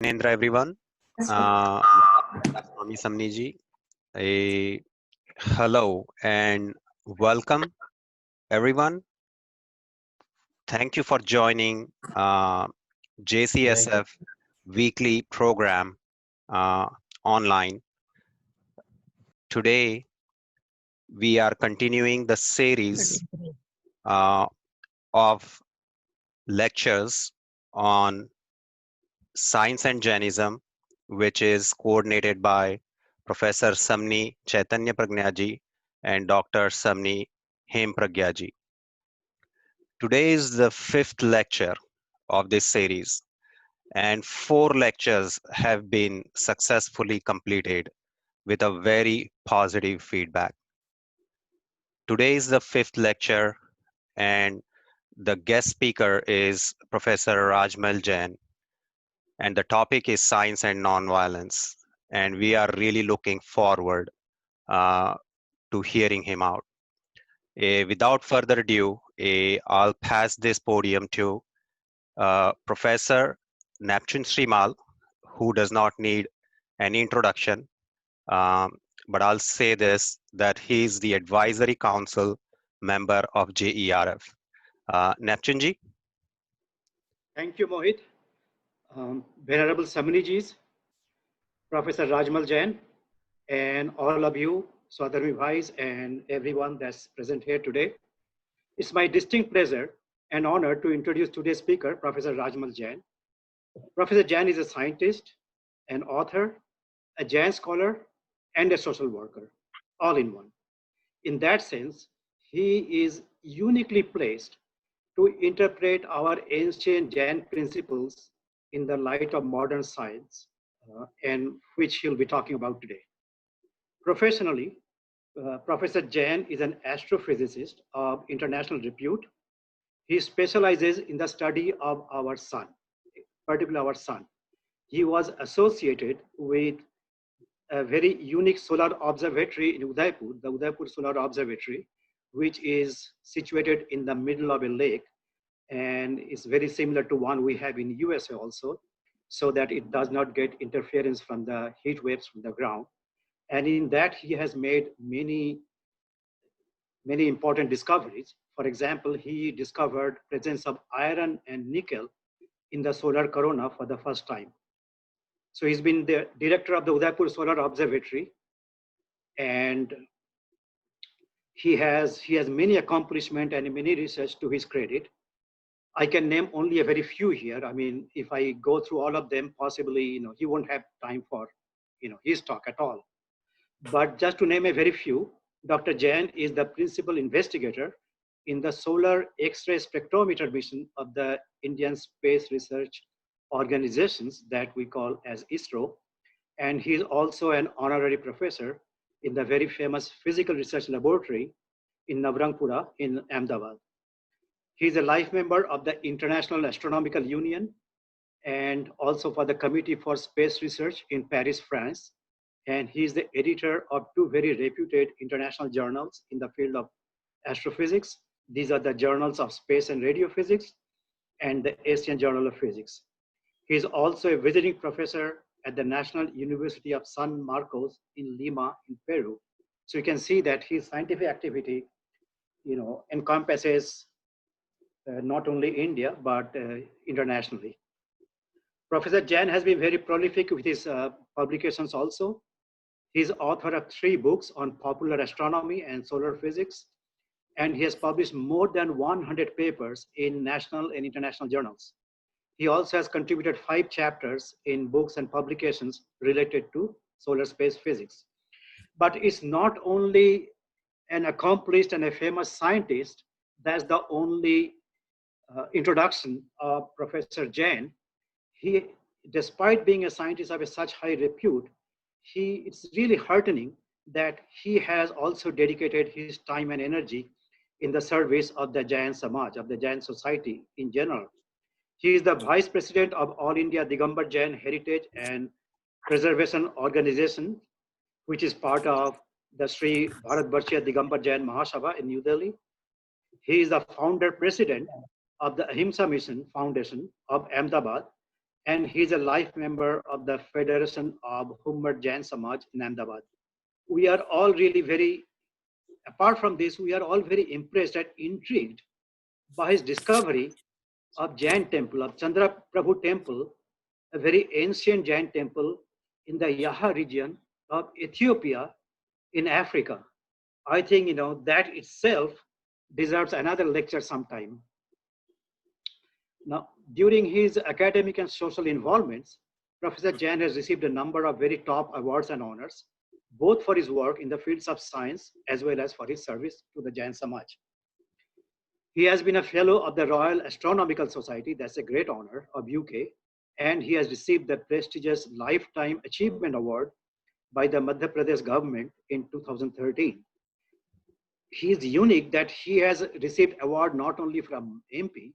Nendra, everyone. Swami Samni ji. A hello and welcome, everyone. Thank you for joining JCSF weekly program uh, online. Today, we are continuing the series uh, of lectures on Science and Jainism, which is coordinated by Professor Samni Chaitanya Pragyaji and Dr. Samni Hem Pragyaji. Today is the fifth lecture of this series, and four lectures have been successfully completed with a very positive feedback. Today is the fifth lecture, and the guest speaker is Professor Rajmal Jain, and the topic is science and nonviolence. And we are really looking forward uh, to hearing him out. Without further ado, I'll pass this podium to Professor Neptune Srimal, who does not need any introduction. Um, but I'll say this, that he is the advisory council member of JERF. Neptune ji? Thank you, Mohit. Venerable Samanijis, Professor Rajmal Jain, and all of you, Swadharmi Bhais, and everyone that's present here today. It's my distinct pleasure and honor to introduce today's speaker, Professor Rajmal Jain. Professor Jain is a scientist, an author, a Jain scholar, and a social worker, all in one. In that sense, he is uniquely placed to interpret our ancient Jain principles in the light of modern science, and which he'll be talking about today. Professionally, Professor Jain is an astrophysicist of international repute. He specializes in the study of our sun, particularly our sun. He was associated with a very unique solar observatory in Udaipur, the Udaipur Solar Observatory, which is situated in the middle of a lake, and is very similar to one we have in USA also, so that it does not get interference from the heat waves from the ground. And in that, he has made many important discoveries. For example, he discovered presence of iron and nickel in the solar corona for the first time. So he's been the director of the Udaipur Solar Observatory, and he has many accomplishments and many research to his credit. I can name only a very few here. I mean, if I go through all of them, possibly, he won't have time for, his talk at all. But just to name a very few, Dr. Jain is the principal investigator in the Solar X-ray Spectrometer mission of the Indian Space Research Organizations that we call as ISRO. And he's also an honorary professor in the very famous Physical Research Laboratory in Navrangpura in Ahmedabad. He's a life member of the International Astronomical Union and also for the Committee for Space Research in Paris, France. And he's the editor of two very reputed international journals in the field of astrophysics. These are the Journals of Space and Radio Physics and the Asian Journal of Physics. He's also a visiting professor at the National University of San Marcos in Lima, in Peru. So you can see that his scientific activity, encompasses not only India, but internationally. Professor Jain has been very prolific with his publications also. He's author of 3 books on popular astronomy and solar physics, and he has published more than 100 papers in national and international journals. He also has contributed 5 chapters in books and publications related to solar space physics. But it's not only an accomplished and a famous scientist, that's the only introduction of Professor Jain. He, despite being a scientist of such high repute, it's really heartening that he has also dedicated his time and energy in the service of the Jain Samaj, of the Jain society in general. He is the vice president of All India Digambar Jain Heritage and Preservation Organization, which is part of the Sri Bharat Bharshiya Digambar Jain Mahasabha in New Delhi. He is the founder president of the Ahimsa Mission Foundation of Ahmedabad, and he's a life member of the Federation of Hummar Jain Samaj in Ahmedabad. We are all really very, apart from this, we are all very impressed and intrigued by his discovery of Jain temple, of Chandra Prabhu temple, a very ancient Jain temple in the Yaha region of Ethiopia in Africa. I think, that itself deserves another lecture sometime. Now, during his academic and social involvements, Professor Jain has received a number of very top awards and honors, both for his work in the fields of science as well as for his service to the Jain Samaj. He has been a fellow of the Royal Astronomical Society, that's a great honor, of UK, and he has received the prestigious Lifetime Achievement Award by the Madhya Pradesh government in 2013. He is unique that he has received award not only from MP,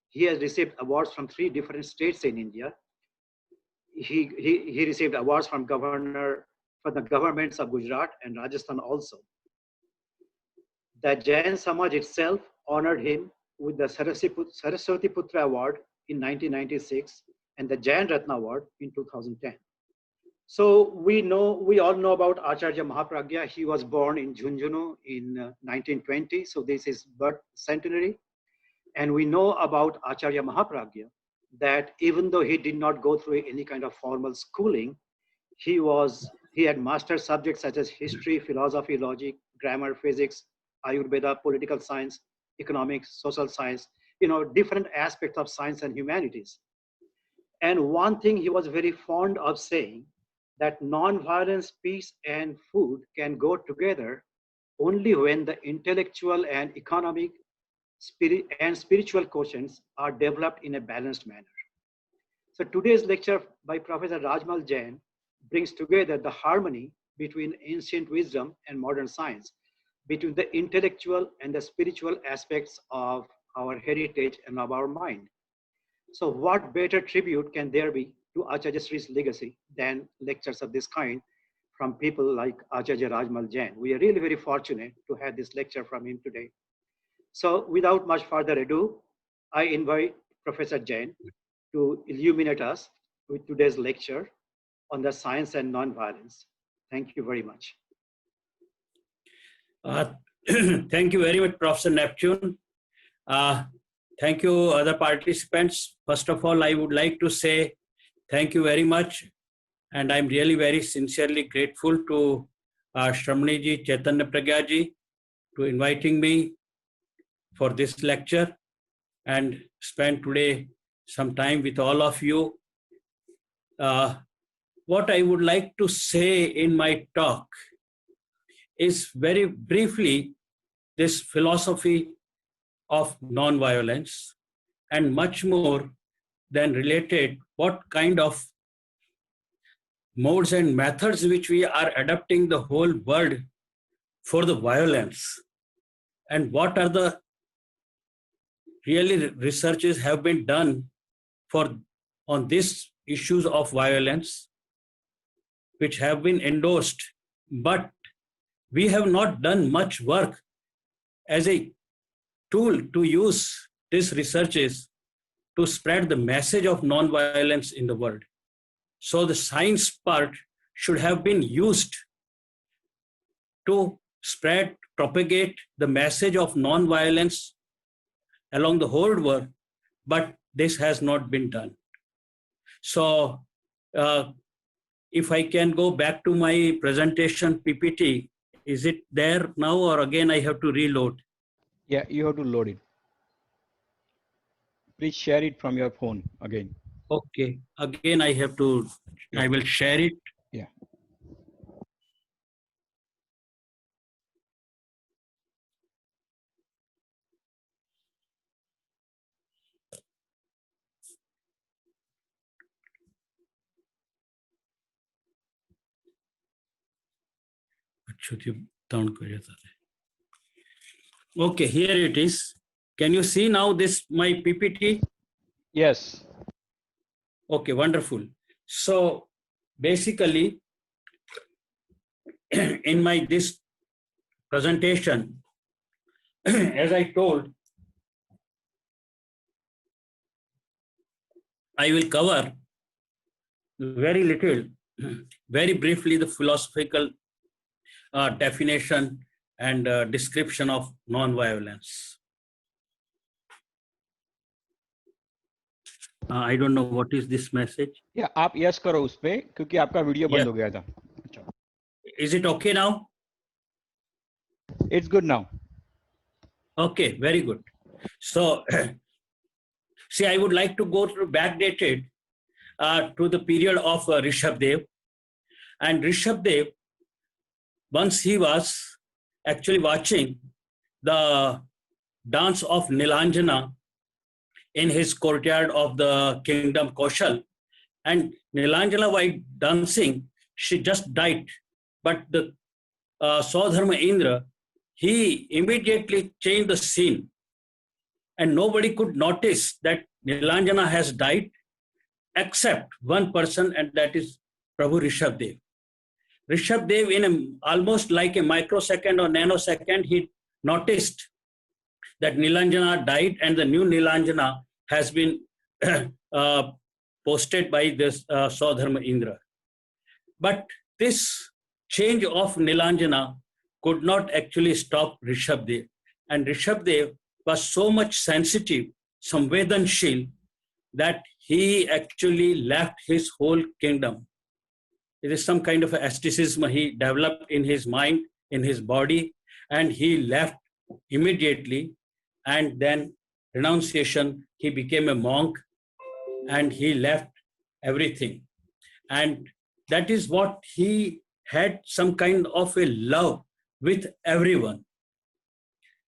he has received awards from 3 different states in India. He received awards from the governments of Gujarat and Rajasthan also. The Jain Samaj itself honored him with the Saraswati Putra Award in 1996 and the Jain Ratna Award in 2010. So we all know about Acharya Mahapragya. He was born in Jhunjhunu in 1920. So this is birth centenary. And we know about Acharya Mahapragya that even though he did not go through any kind of formal schooling, he had mastered subjects such as history, philosophy, logic, grammar, physics, Ayurveda, political science, economics, social science, different aspects of science and humanities. And one thing he was very fond of saying, that non-violence, peace, and food can go together only when the intellectual and economic and spiritual quotients are developed in a balanced manner. So today's lecture by Professor Rajmal Jain brings together the harmony between ancient wisdom and modern science, between the intellectual and the spiritual aspects of our heritage and of our mind. So what better tribute can there be to Acharya Sri's legacy than lectures of this kind from people like Acharya Rajmal Jain. We are really very fortunate to have this lecture from him today. So without much further ado, I invite Professor Jain to illuminate us with today's lecture on the science and non-violence. Thank you very much. Thank you very much, Professor Neptune. Thank you, other participants. First of all, I would like to say thank you very much. And I'm really very sincerely grateful to Shramani ji, Chaitanya Pragya ji, to inviting me for this lecture and spend today some time with all of you. What I would like to say in my talk is very briefly this philosophy of non-violence, and much more than related what kind of modes and methods which we are adapting the whole world for the violence, and what are the really researches have been done on these issues of violence which have been endorsed, but we have not done much work as a tool to use these researches to spread the message of non-violence in the world. So the science part should have been used to spread, propagate the message of non-violence along the whole world, but this has not been done. So if I can go back to my presentation PPT, is it there now or again I have to reload? Yeah, you have to load it. Please share it from your phone again. Okay, again I have to, I will share it. Yeah. Okay, here it is. Can you see now this, my PPT? Yes. Okay, wonderful. So basically, in this presentation, as I told, I will cover very little, very briefly, the philosophical definition and description of non-violence. I don't know what is this message. Yeah, आप yes करो उस पे क्योंकि आपका video बंद Yes. हो गया था. अच्छा. Is it okay now? It's good now. Okay, very good. So, see, I would like to go through backdated to the period of Rishabdev. And Rishabdev, once he was actually watching the dance of Nilanjana in his courtyard of the kingdom Kaushal, and Nilanjana, while dancing, she just died. But the Saudharma Indra, he immediately changed the scene, and nobody could notice that Nilanjana has died except one person, and that is Prabhu Rishabdev. Rishabdev, in almost like a microsecond or nanosecond, he noticed that Nilanjana died, and the new Nilanjana has been posted by this Saudharma Indra. But this change of Nilanjana could not actually stop Rishabdev. And Rishabdev was so much sensitive, samvedanshil, that he actually left his whole kingdom. It is some kind of asceticism he developed in his mind, in his body, and he left immediately. And then renunciation, he became a monk, and he left everything. And that is what he had, some kind of a love with everyone.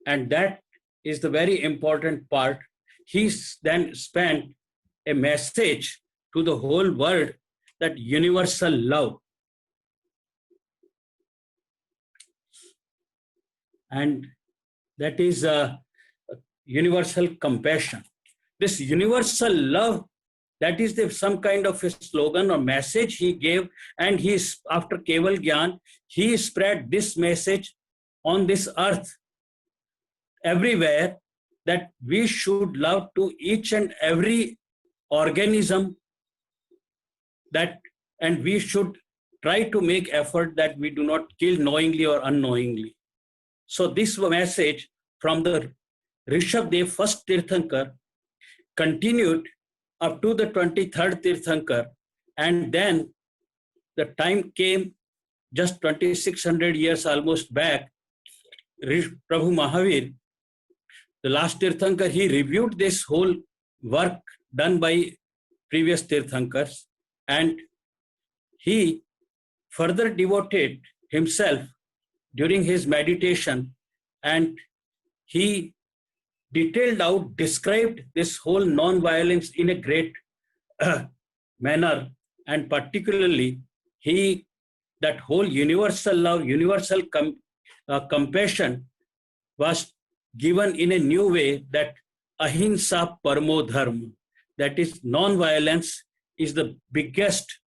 And that is the very important part. He then spent a message to the whole world, that universal love. And that is universal compassion. This universal love, that is some kind of a slogan or message he gave, and after Keval Gyan, he spread this message on this earth everywhere, that we should love to each and every organism, and we should try to make effort that we do not kill knowingly or unknowingly. So this message from the Rishabdev, first Tirthankar, continued up to the 23rd Tirthankar, and then the time came just 2600 years almost back. Prabhu Mahavir, the last Tirthankar, he reviewed this whole work done by previous Tirthankars, and he further devoted himself during his meditation, and he detailed out, described this whole non-violence in a great manner, and particularly that whole universal love, universal compassion was given in a new way, that ahimsa paramo dharma, that is non-violence is the biggest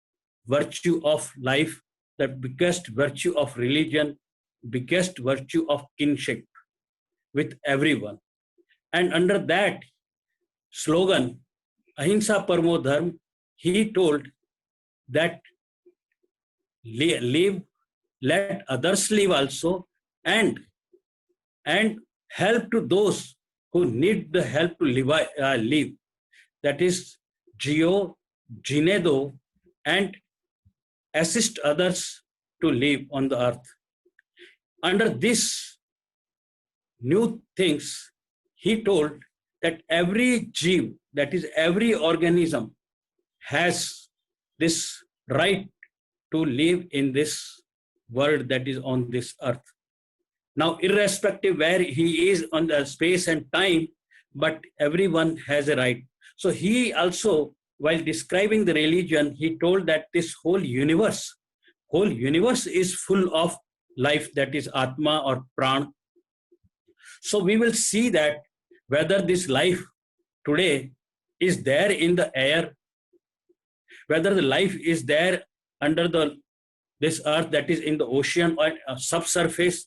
virtue of life, the biggest virtue of religion, biggest virtue of kinship with everyone. And under that slogan, ahimsa paramo dharma, he told that live, let others live also, and help to those who need the help to live. That is, Gio, Ginedo, and assist others to live on the earth. Under this new things, he told that every jeev, that is every organism, has this right to live in this world, that is on this earth. Now, irrespective where he is on the space and time, but everyone has a right. So he also, while describing the religion, he told that this whole universe is full of life, that is Atma or Pran. So we will see that whether this life today is there in the air, whether the life is there under this earth, that is in the ocean or subsurface.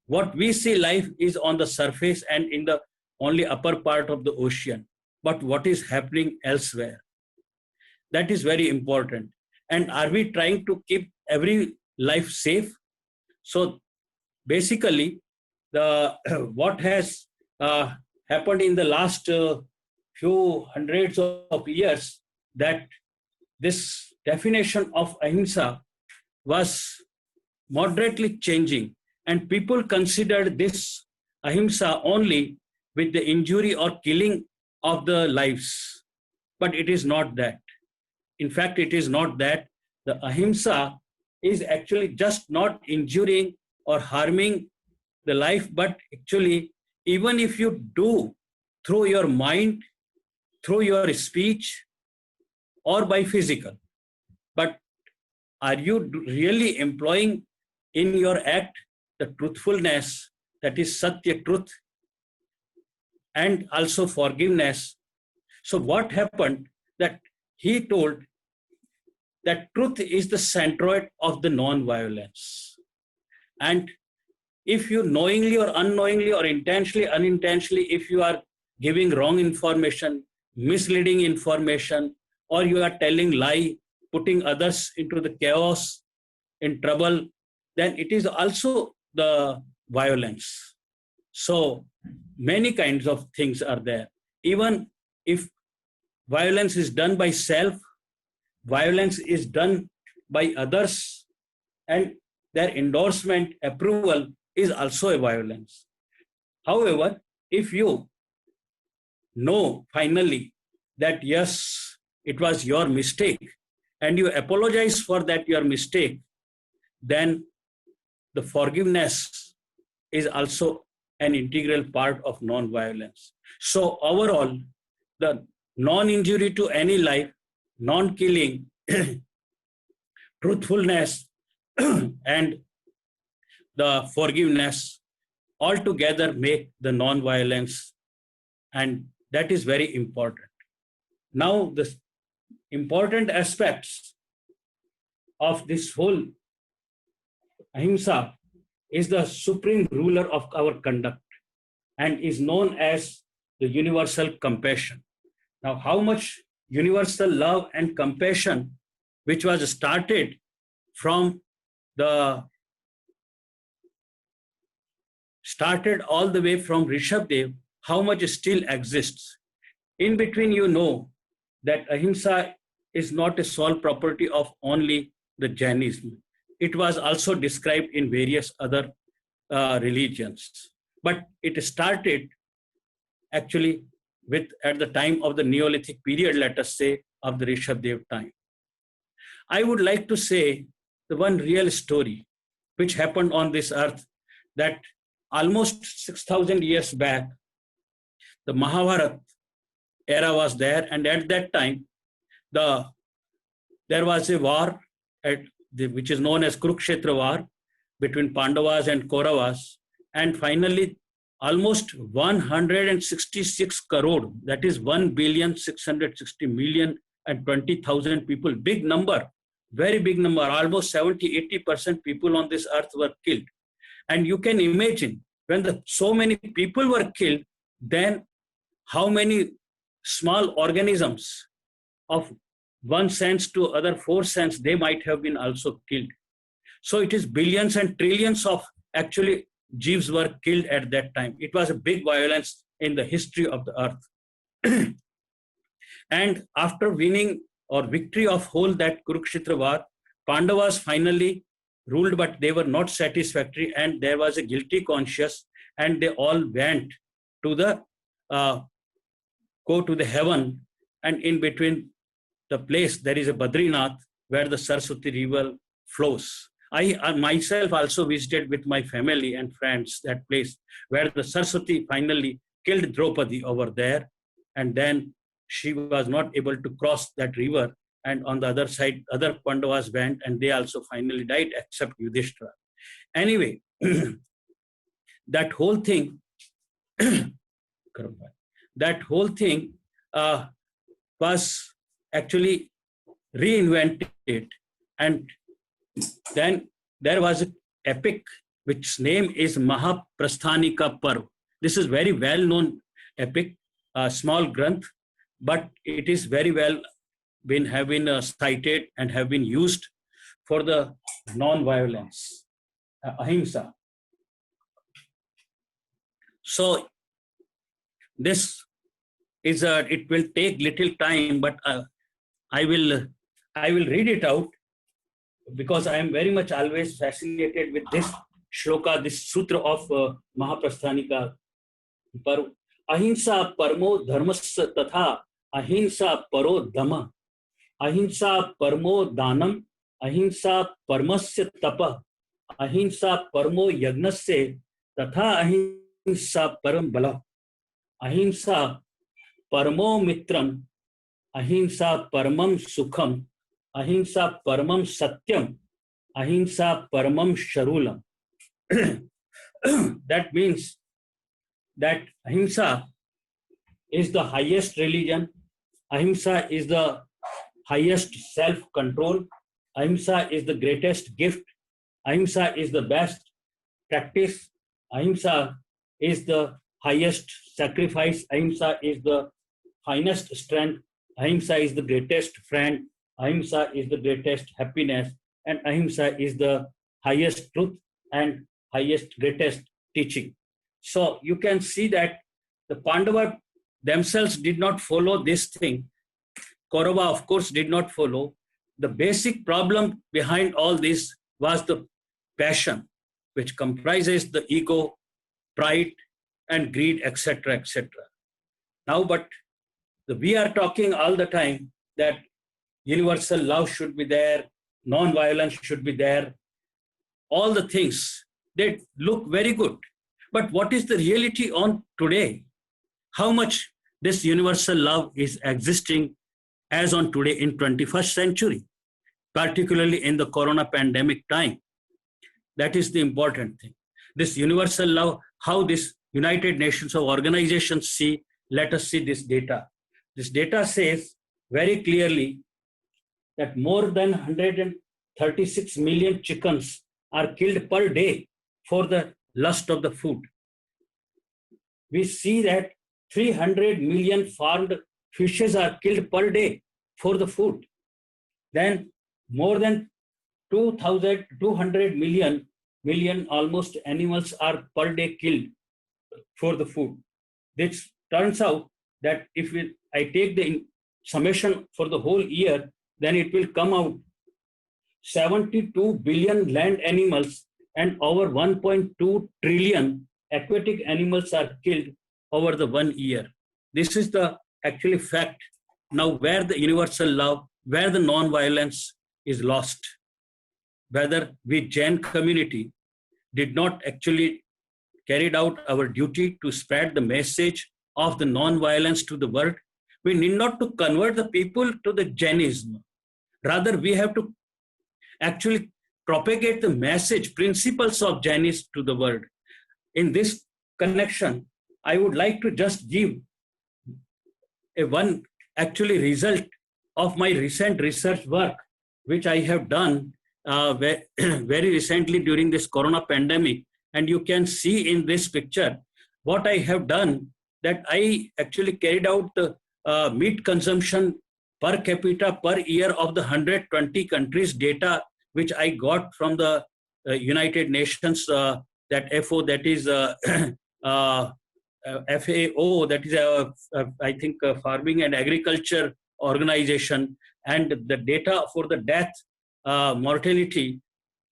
What we see life is on the surface and in the only upper part of the ocean. But what is happening elsewhere? That is very important. And are we trying to keep every life safe? So basically, the what has happened in the last few hundreds of years, that this definition of ahimsa was moderately changing, and people considered this ahimsa only with the injury or killing of the lives. But it is not that. In fact, it is not that. The ahimsa is actually just not injuring or harming the life, but actually, even if you do through your mind, through your speech, or by physical, but are you really employing in your act the truthfulness, that is satya, truth, and also forgiveness? So what happened, that he told that truth is the centroid of the non-violence. And if you knowingly or unknowingly or intentionally, unintentionally, if you are giving wrong information, misleading information, or you are telling lie, putting others into the chaos, in trouble, then it is also the violence. So many kinds of things are there. Even if violence is done by self, violence is done by others, and their endorsement, approval is also a violence. However, if you know finally that yes, it was your mistake, and you apologize for that your mistake, then the forgiveness is also an integral part of non-violence. So overall, the non-injury to any life, non-killing, truthfulness, and the forgiveness altogether make the non-violence, and that is very important. Now, the important aspects of this whole ahimsa is the supreme ruler of our conduct and is known as the universal compassion. Now, how much universal love and compassion, which was started all the way from Rishabdev, how much still exists. In between, you know that ahimsa is not a sole property of only the Jainism. It was also described in various other religions. But it started actually at the time of the Neolithic period, let us say, of the Rishabdev time. I would like to say the one real story which happened on this earth, that almost 6,000 years back, the Mahabharata era was there, and at that time, there was a war which is known as Kurukshetra war between Pandavas and Kauravas, and finally almost 166 crore, that is 1,660,020,000 people, big number, very big number, almost 70-80% people on this earth were killed. And you can imagine, when so many people were killed, then how many small organisms of one sense to other 4 cents, they might have been also killed. So it is billions and trillions of actually Jeeves were killed at that time. It was a big violence in the history of the earth. And after winning or victory of whole that Kurukshetra war, Pandavas finally ruled, but they were not satisfactory, and there was a guilty conscience, and they all went to go to the heaven, and in between the place there is a Badrinath where the Saraswati river flows. I myself also visited with my family and friends that place where the Saraswati finally killed Draupadi over there, and then she was not able to cross that river, and on the other side other Pandavas went and they also finally died except Yudhishthira. Anyway, that whole thing was actually reinvented, and then there was an epic which name is Mahaprasthanika Parv. This is very well known epic, small granth, but it is very well have been cited and have been used for the non-violence, ahimsa. So this is it will take little time, but I will read it out, because I am very much always fascinated with this shloka, this sutra of Mahaprasthanika. Par ahimsa parmo dharmasya tatha ahimsa paro dhamma ahimsa parmo danam ahimsa parmasya tapa ahimsa parmo yagnasya tatha ahimsa param bala ahimsa parmo mitram ahimsa paramam sukham ahimsa paramam satyam ahimsa paramam sharulam. That means that ahimsa is the highest religion, ahimsa is the highest self-control, ahimsa is the greatest gift, ahimsa is the best practice, ahimsa is the highest sacrifice, ahimsa is the finest strength, ahimsa is the greatest friend, ahimsa is the greatest happiness, and ahimsa is the highest truth and highest, greatest teaching. So you can see that the Pandava themselves did not follow this thing. Kaurava, of course, did not follow. The basic problem behind all this was the passion, which comprises the ego, pride, and greed, etc., etc. Now, but we are talking all the time that universal love should be there, non-violence should be there. All the things, they look very good. But what is the reality on today? How much this universal love is existing as on today in 21st century, particularly in the corona pandemic time? That is the important thing. This universal love, how this United Nations of organizations see, let us see this data. This data says very clearly that more than 136 million chickens are killed per day for the lust of the food. We see that 300 million farmed fishes are killed per day for the food. Then more than 200 million almost animals are per day killed for the food. This turns out that if I take the summation for the whole year, then it will come out 72 billion land animals and over 1.2 trillion aquatic animals are killed over the 1 year. This is the actually fact. Now where the universal love, where the non-violence is lost, whether we Jain community did not actually carried out our duty to spread the message of the non-violence to the world. We need not to convert the people to the Jainism. Rather, we have to actually propagate the message, principles of Jainism to the world. In this connection, I would like to just give one actually result of my recent research work, which I have done very recently during this corona pandemic. And you can see in this picture what I have done, that I actually carried out the meat consumption per capita per year of the 120 countries data, which I got from the United Nations, that FO, that is FAO, that is I think Farming and Agriculture Organization, and the data for the death mortality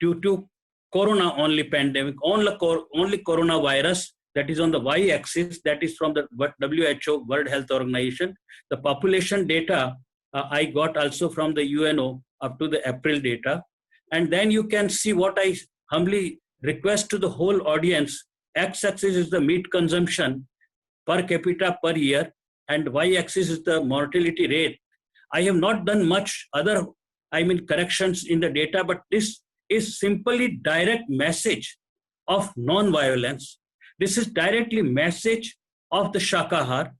due to corona only pandemic, only coronavirus, that is on the y-axis, that is from the WHO, World Health Organization. The population data I got also from the UNO up to the April data. And then you can see what I humbly request to the whole audience. X-axis is the meat consumption per capita per year, and y-axis is the mortality rate. I have not done much other, corrections in the data, but this is simply direct message of non-violence. This is directly message of the Shakahar,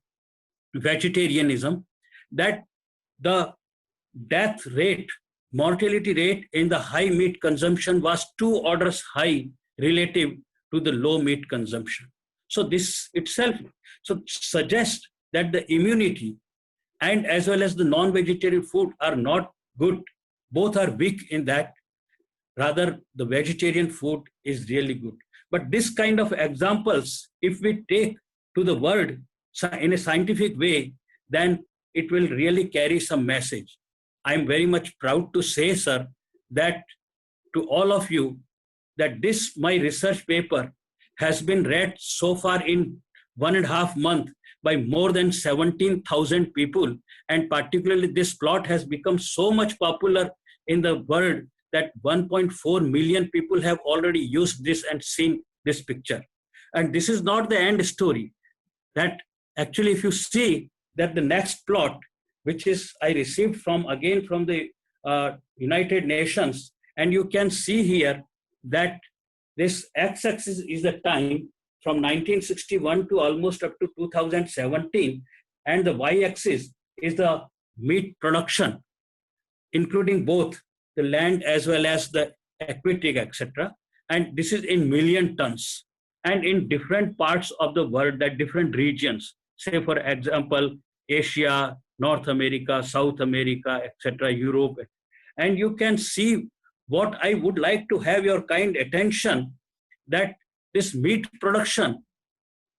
vegetarianism, that the death rate, mortality rate in the high meat consumption was 2 orders high relative to the low meat consumption. So this itself suggests that the immunity and as well as the non-vegetarian food are not good. Both are weak in that. Rather, the vegetarian food is really good. But this kind of examples, if we take to the world in a scientific way, then it will really carry some message. I'm very much proud to say, sir, that to all of you, that this, my research paper, has been read so far in 1.5 months by more than 17,000 people. And particularly this plot has become so much popular in the world that 1.4 million people have already used this and seen this picture. And this is not the end story. That actually, if you see that the next plot, which is I received from the United Nations, and you can see here that this x-axis is the time from 1961 to almost up to 2017, and the y-axis is the meat production, including both the land as well as the aquatic, etc. And this is in million tons, and in different parts of the world, that different regions, say for example, Asia, North America, South America, etc., Europe. And you can see what I would like to have your kind attention, that this meat production,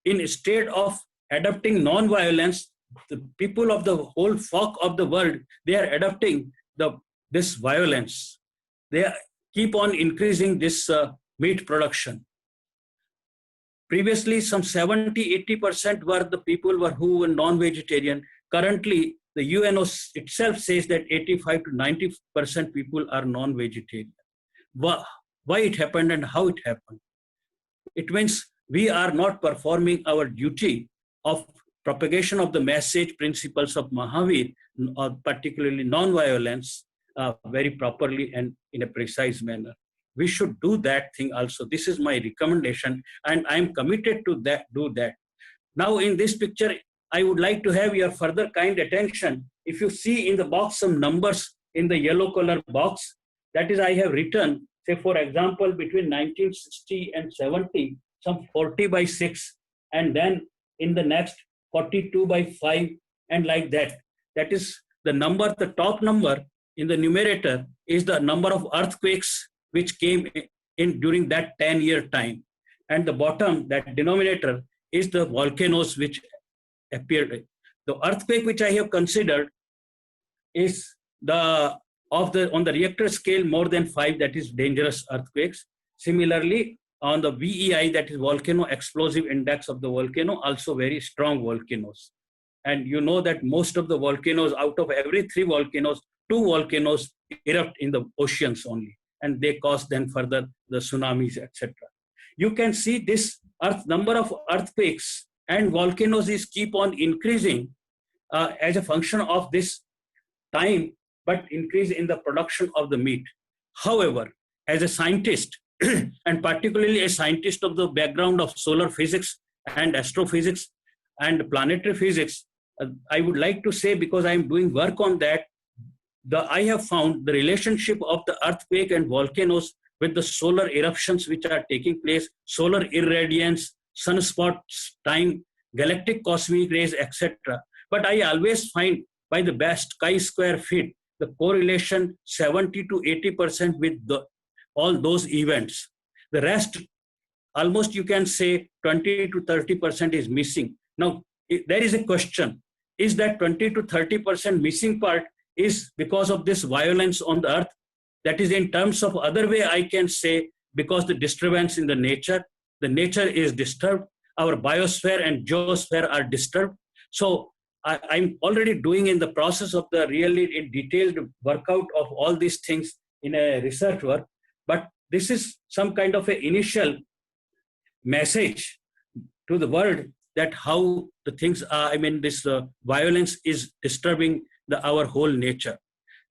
instead of adopting non-violence, the people of the whole folk of the world, they are adopting this violence. They keep on increasing this meat production. Previously, some 70-80% were the people who were non-vegetarian. Currently, the UNO itself says that 85 to 90% people are non-vegetarian. Why it happened and how it happened? It means we are not performing our duty of propagation of the message principles of Mahavir, particularly non-violence, very properly and in a precise manner. We should do that thing also. This is my recommendation, and I'm committed to do that. Now, in this picture, I would like to have your further kind attention. If you see in the box some numbers in the yellow color box, that is, I have written, say for example, between 1960 and 70, some 40 by 6, and then in the next 42 by 5, and like that. That is the number, the top number in the numerator is the number of earthquakes which came in during that 10-year time. And the bottom, that denominator, is the volcanoes which appeared. The earthquake which I have considered is on the Richter scale more than 5, that is dangerous earthquakes. Similarly, on the VEI, that is volcano explosive index of the volcano, also very strong volcanoes. And you know that most of the volcanoes, out of every 3 volcanoes, 2 volcanoes erupt in the oceans only, and they cause then further the tsunamis, etc. You can see this number of earthquakes and volcanoes is keep on increasing as a function of this time, but increase in the production of the meat. However, as a scientist, and particularly a scientist of the background of solar physics and astrophysics and planetary physics, I would like to say, because I am doing work on that, I have found the relationship of the earthquake and volcanoes with the solar eruptions which are taking place, solar irradiance, sunspots, time, galactic cosmic rays, etc. But I always find by the best chi-square fit, the correlation 70 to 80% with all those events. The rest, almost you can say 20 to 30% is missing. Now, there is a question. Is that 20 to 30% missing part is because of this violence on the earth? That is, in terms of other way, I can say because the disturbance in the nature is disturbed, our biosphere and geosphere are disturbed. So I'm already doing in the process of the really detailed workout of all these things in a research work. But this is some kind of an initial message to the world that how the things are, this violence is disturbing our whole nature.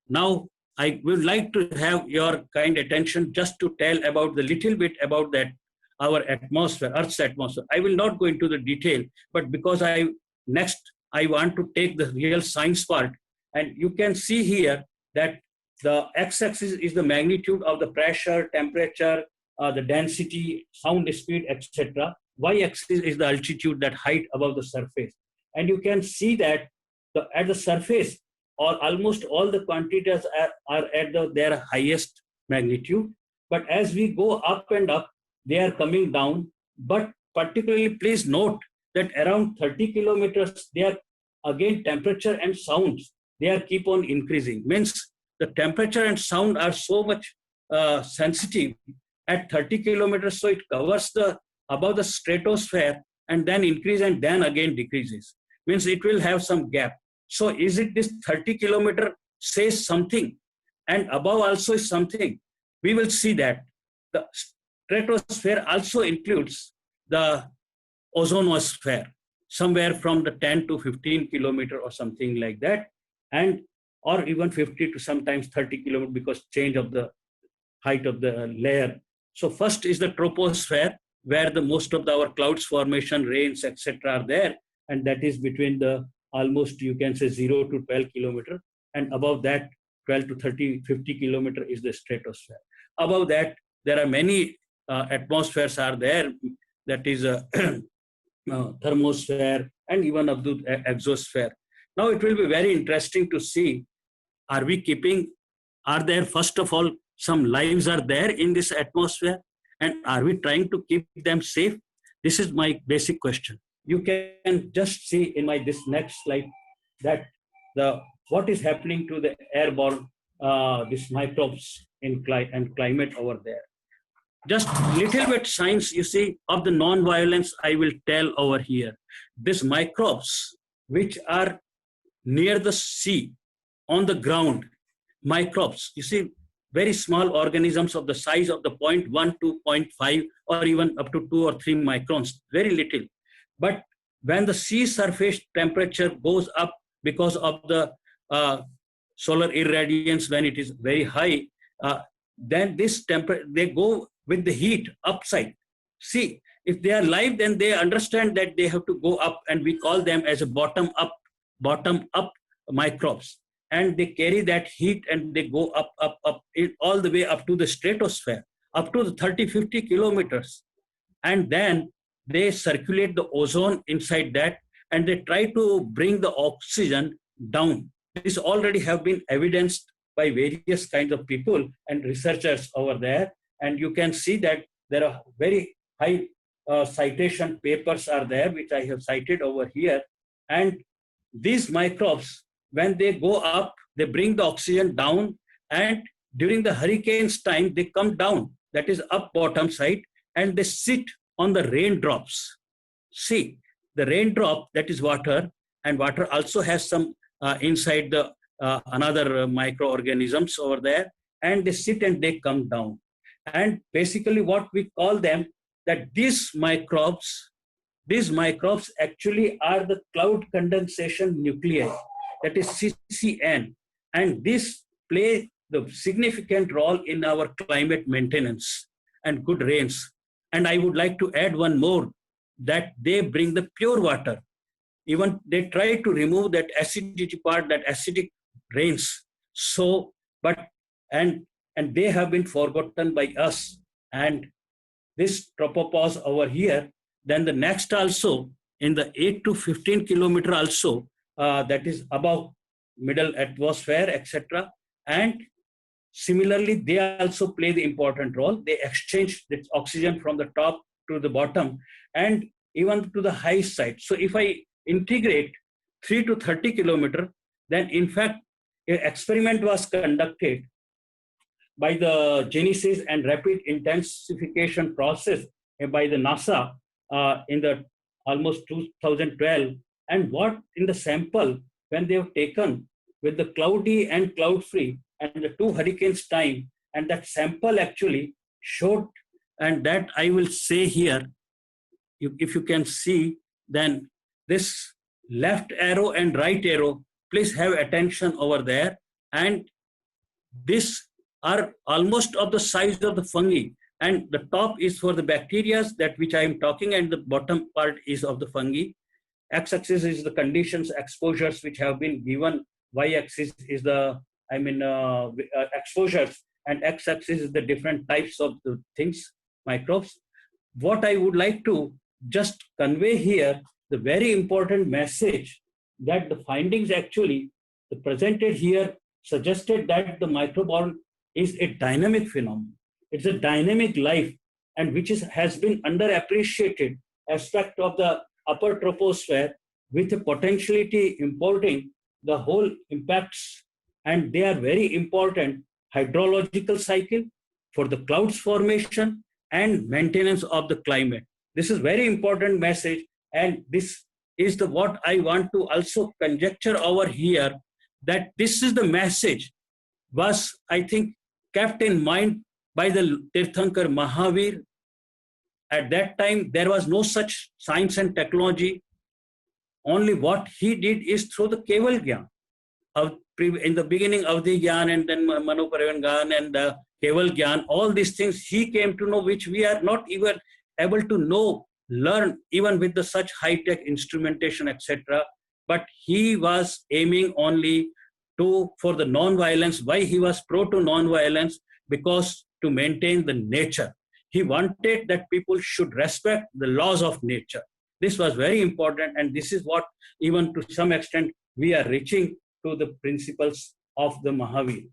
Now, I would like to have your kind attention just to tell about the little bit about that, our atmosphere, Earth's atmosphere. I will not go into the detail, but because I want to take the real science part, and you can see here that the x-axis is the magnitude of the pressure, temperature, the density, sound speed, etc. Y-axis is the altitude, that height above the surface. And you can see that at the surface, or almost all the quantities are at their highest magnitude. But as we go up and up, they are coming down. But particularly, please note that around 30 kilometers, they are again temperature and sounds, they are keep on increasing. Means the temperature and sound are so much sensitive at 30 kilometers, so it covers the above the stratosphere and then increase and then again decreases. Means it will have some gap. So is it this 30 kilometer says something and above also is something? We will see that the stratosphere also includes the ozonosphere, somewhere from the 10 to 15 kilometer or something like that, and or even 50 to sometimes 30 kilometer because change of the height of the layer. So first is the troposphere, where the most of our clouds formation, rains, etc. are there, and that is between the almost you can say 0 to 12 kilometer, and above that 12 to 30, 50 kilometer is the stratosphere. Above that there are many atmospheres are there, that is a thermosphere and even of the exosphere. Now it will be very interesting to see, are we keeping, are there first of all some lives are there in this atmosphere, and are we trying to keep them safe? This is my basic question. You can just see in my this next slide that what is happening to the airborne these microbes in climate over there. Just little bit science, you see, of the non-violence I will tell over here. These microbes which are near the sea, on the ground, microbes, you see, very small organisms of the size of the 0.1 to 0.5 or even up to 2 or 3 microns, very little. But when the sea surface temperature goes up because of the solar irradiance, when it is very high, then this temperature, they go with the heat upside. See, if they are live, then they understand that they have to go up, and we call them as a bottom up microbes. And they carry that heat and they go up, all the way up to the stratosphere, up to the 30, 50 kilometers. And then they circulate the ozone inside that, and they try to bring the oxygen down. This already have been evidenced by various kinds of people and researchers over there. And you can see that there are very high citation papers are there, which I have cited over here. And these microbes, when they go up, they bring the oxygen down, and during the hurricane's time, they come down, that is up bottom side, and they sit on the raindrops. See, the raindrop, that is water, and water also has some inside the another microorganisms over there, and they sit and they come down. And basically what we call them, that these microbes actually are the cloud condensation nuclei, that is CCN, and this play the significant role in our climate maintenance and good rains. And I would like to add one more, that they bring the pure water. Even they try to remove that acidity part, that acidic rains. So, but, and they have been forgotten by us. And this tropopause over here, then the next also in the 8 to 15 kilometer also, that is above middle atmosphere, etc. And similarly, they also play the important role. They exchange the oxygen from the top to the bottom and even to the high side. So if I integrate 3 to 30 kilometer, then in fact, an experiment was conducted by the Genesis and Rapid Intensification Process by the NASA in the almost 2012. And what in the sample, when they have taken with the cloudy and cloud-free and the 2 hurricanes time, and that sample actually showed, and that I will say here, if you can see, then this left arrow and right arrow, please have attention over there. And these are almost of the size of the fungi. And the top is for the bacteria, that which I am talking, and the bottom part is of the fungi. X-axis is the conditions, exposures which have been given. Y-axis is the, exposures, and X-axis is the different types of the things, microbes. What I would like to just convey here, the very important message, that the findings actually presented here suggested that the microbiome is a dynamic phenomenon. It's a dynamic life, and which has been underappreciated aspect of the upper troposphere, with a potentiality importing the whole impacts, and they are very important hydrological cycle for the clouds formation and maintenance of the climate. This is very important message, and this is the what I want to also conjecture over here, that this is the message was, I think, kept in mind by the Tirthankar Mahavir. At that time, there was no such science and technology. Only what he did is through the Keval Gyan. In the beginning of the Gyan, and then Manoparivan Gyan and Keval Gyan, all these things he came to know, which we are not even able to know, learn, even with the such high-tech instrumentation, etc. But he was aiming only for the non-violence. Why he was pro to non-violence? Because to maintain the nature. He wanted that people should respect the laws of nature. This was very important, and this is what, even to some extent, we are reaching to the principles of the Mahavir.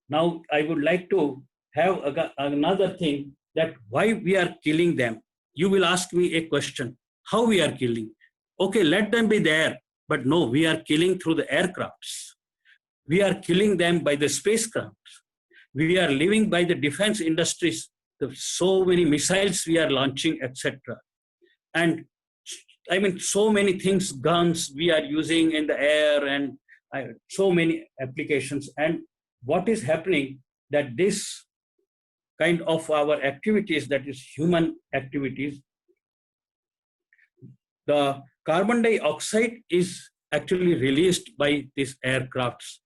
Now, I would like to have another thing, that why we are killing them. You will ask me a question, how we are killing? Okay, let them be there, but no, we are killing through the aircrafts. We are killing them by the spacecrafts. We are living by the defense industries, so many missiles we are launching, etc. And I mean, so many things, guns we are using in the air, and so many applications. And what is happening, that this kind of our activities, that is human activities, the carbon dioxide is actually released by these aircrafts.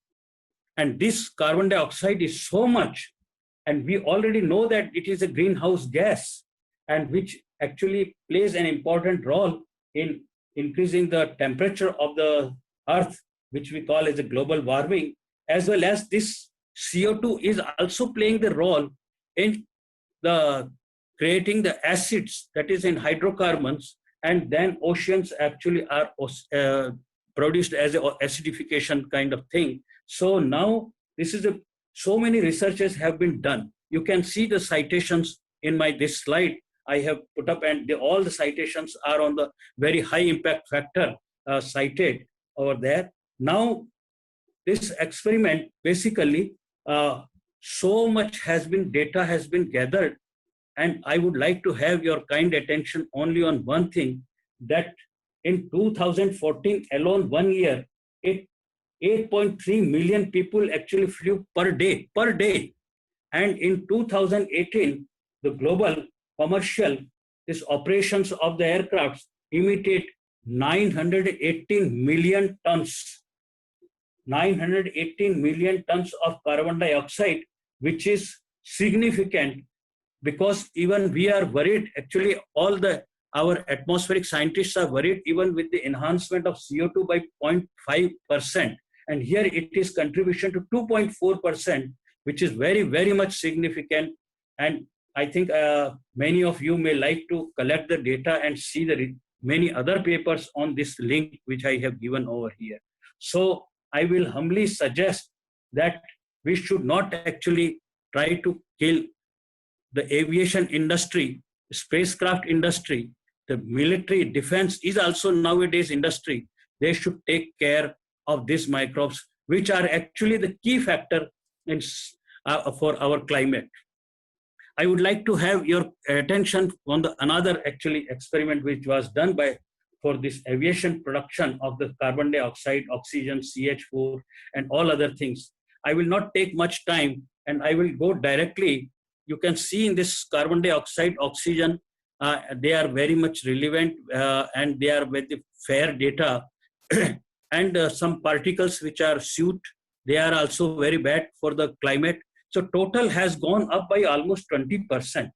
And this carbon dioxide is so much, and we already know that it is a greenhouse gas, and which actually plays an important role in increasing the temperature of the earth, which we call as a global warming, as well as this CO2 is also playing the role in the creating the acids, that is in hydrocarbons, and then oceans actually are produced as an acidification kind of thing. So now this is so many researches have been done. You can see the citations in this slide I have put up, and all the citations are on the very high impact factor cited over there. Now, this experiment basically, so much data has been gathered, and I would like to have your kind attention only on one thing, that in 2014 alone, 1 year, 8.3 million people actually flew per day. And in 2018, the global commercial operations of the aircrafts emitted 918 million tons. 918 million tons of carbon dioxide, which is significant, because even we are worried, actually our atmospheric scientists are worried even with the enhancement of CO2 by 0.5%. And here it is contribution to 2.4%, which is very, very much significant. And I think many of you may like to collect the data and see the many other papers on this link, which I have given over here. So I will humbly suggest that we should not actually try to kill the aviation industry, spacecraft industry. The military defense is also nowadays industry. They should take care of these microbes, which are actually the key factor for our climate. I would like to have your attention on another actually experiment which was done for this aviation production of the carbon dioxide, oxygen, CH4, and all other things. I will not take much time, and I will go directly. You can see in this carbon dioxide, oxygen, they are very much relevant, and they are with the fair data. And some particles which are soot, they are also very bad for the climate. So total has gone up by almost 20%,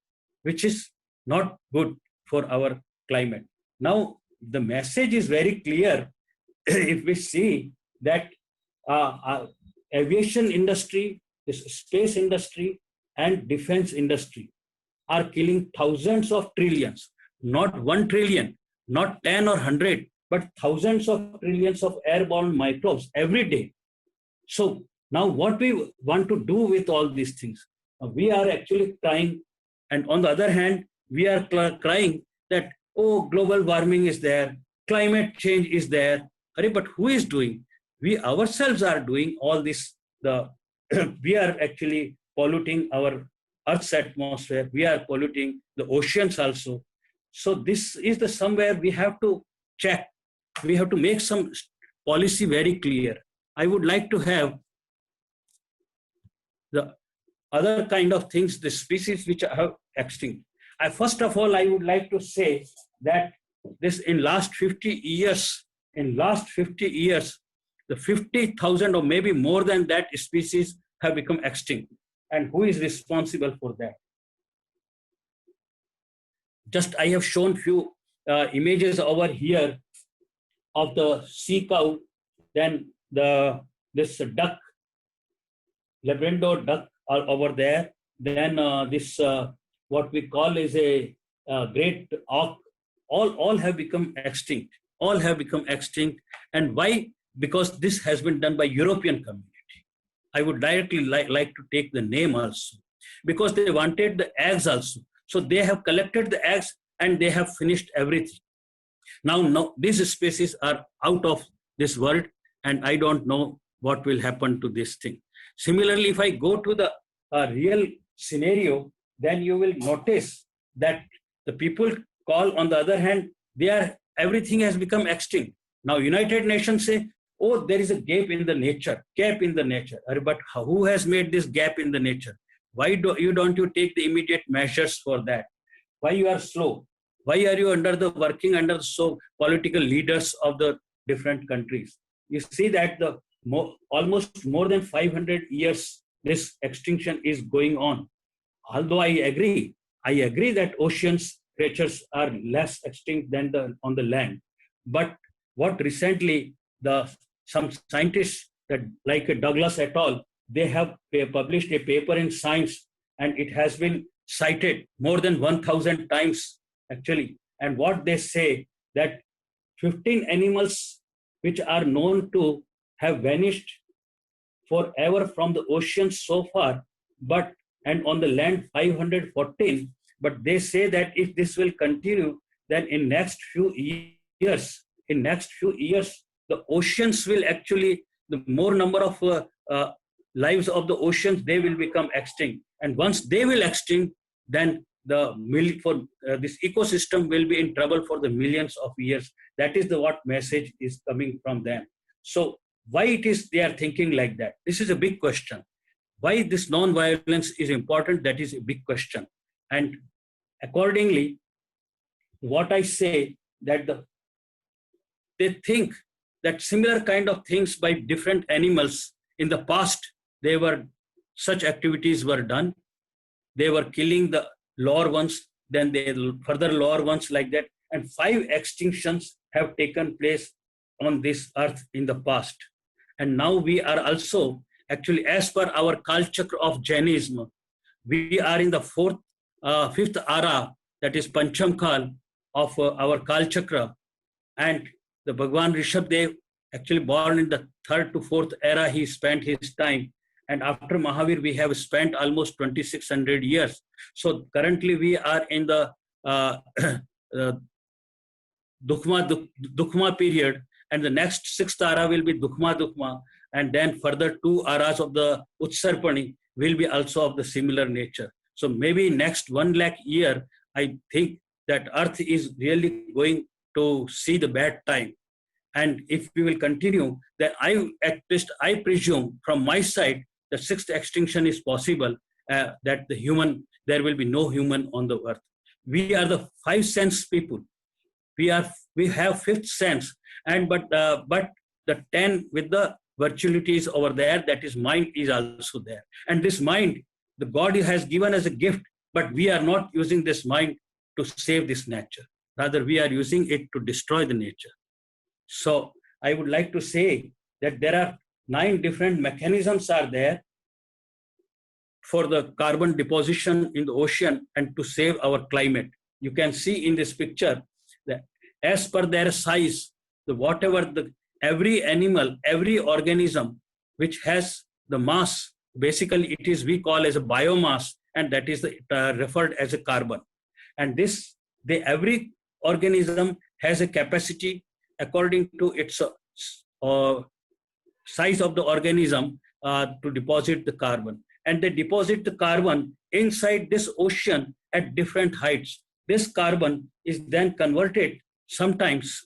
which is not good for our climate. Now, the message is very clear. If we see that aviation industry, this space industry, and defense industry are killing thousands of trillions, not 1 trillion, not 10 or 100, but thousands of trillions of airborne microbes every day. So now what we want to do with all these things? We are actually crying, and on the other hand, we are crying that, oh, global warming is there, climate change is there. But who is doing? We ourselves are doing all this. We are actually polluting our Earth's atmosphere. We are polluting the oceans also. So this is the somewhere we have to check. We have to make some policy very clear. I would like to have the other kind of things, the species which are extinct. First of all, I would like to say that this in last 50 years, the 50,000 or maybe more than that species have become extinct. And who is responsible for that? Just I have shown few images over here of the sea cow, then this duck, Labrador duck are over there. Then this what we call is a great auk. All have become extinct. All have become extinct. And why? Because this has been done by European community. I would directly like to take the name also, because they wanted the eggs also. So they have collected the eggs and they have finished everything. Now these species are out of this world, and I don't know what will happen to this thing. Similarly, if I go to the real scenario, then you will notice that the people call, on the other hand, everything has become extinct. Now United Nations say, oh, there is a gap in the nature. But who has made this gap in the nature? Why don't you take the immediate measures for that? Why you are slow? Why are you working under so political leaders of the different countries? You see that almost more than 500 years this extinction is going on. Although I agree that oceans creatures are less extinct than on the land. But what recently some scientists like Douglas et al., they have published a paper in Science, and it has been cited more than 1,000 times actually. And what they say that 15 animals which are known to have vanished forever from the ocean so far, and on the land 514. But they say that if this will continue, then in next few years, the oceans will actually, the more number of lives of the oceans, they will become extinct. And once they will extinct, then this ecosystem will be in trouble for the millions of years. That is what message is coming from them. So why it is they are thinking like that? This is a big question. Why this non-violence is important? That is a big question. And accordingly, what I say that they think that similar kind of things by different animals in the past, such activities were done. They were killing the lower ones, then they further lower ones like that. And 5 extinctions have taken place on this earth in the past. And now we are also, actually, as per our culture of Jainism, we are in the 5th ara, that is Pancham Kal of our Kal Chakra. And the Bhagwan Rishabdev, actually born in the 3rd to 4th era, he spent his time. And after Mahavir, we have spent almost 2600 years. So currently we are in the Dukma period, and the next 6th ara will be Dukma, and then further 2 aras of the Utsarpani will be also of the similar nature. So maybe next 1 lakh year, I think that earth is really going to see the bad time. And if we will continue, then I presume from my side, the 6th extinction is possible, that there will be no human on the earth. We are the 5 sense people. We have 5th sense, but the 10 with the virtuality is over there, that is mind is also there. And this mind, the God has given as a gift, but we are not using this mind to save this nature. Rather, we are using it to destroy the nature. So I would like to say that there are 9 different mechanisms are there for the carbon deposition in the ocean and to save our climate. You can see in this picture that as per their size, every animal, every organism which has the mass, basically we call as a biomass, and that is referred as a carbon. And every organism has a capacity according to its size of the organism to deposit the carbon. And they deposit the carbon inside this ocean at different heights. This carbon is then converted sometimes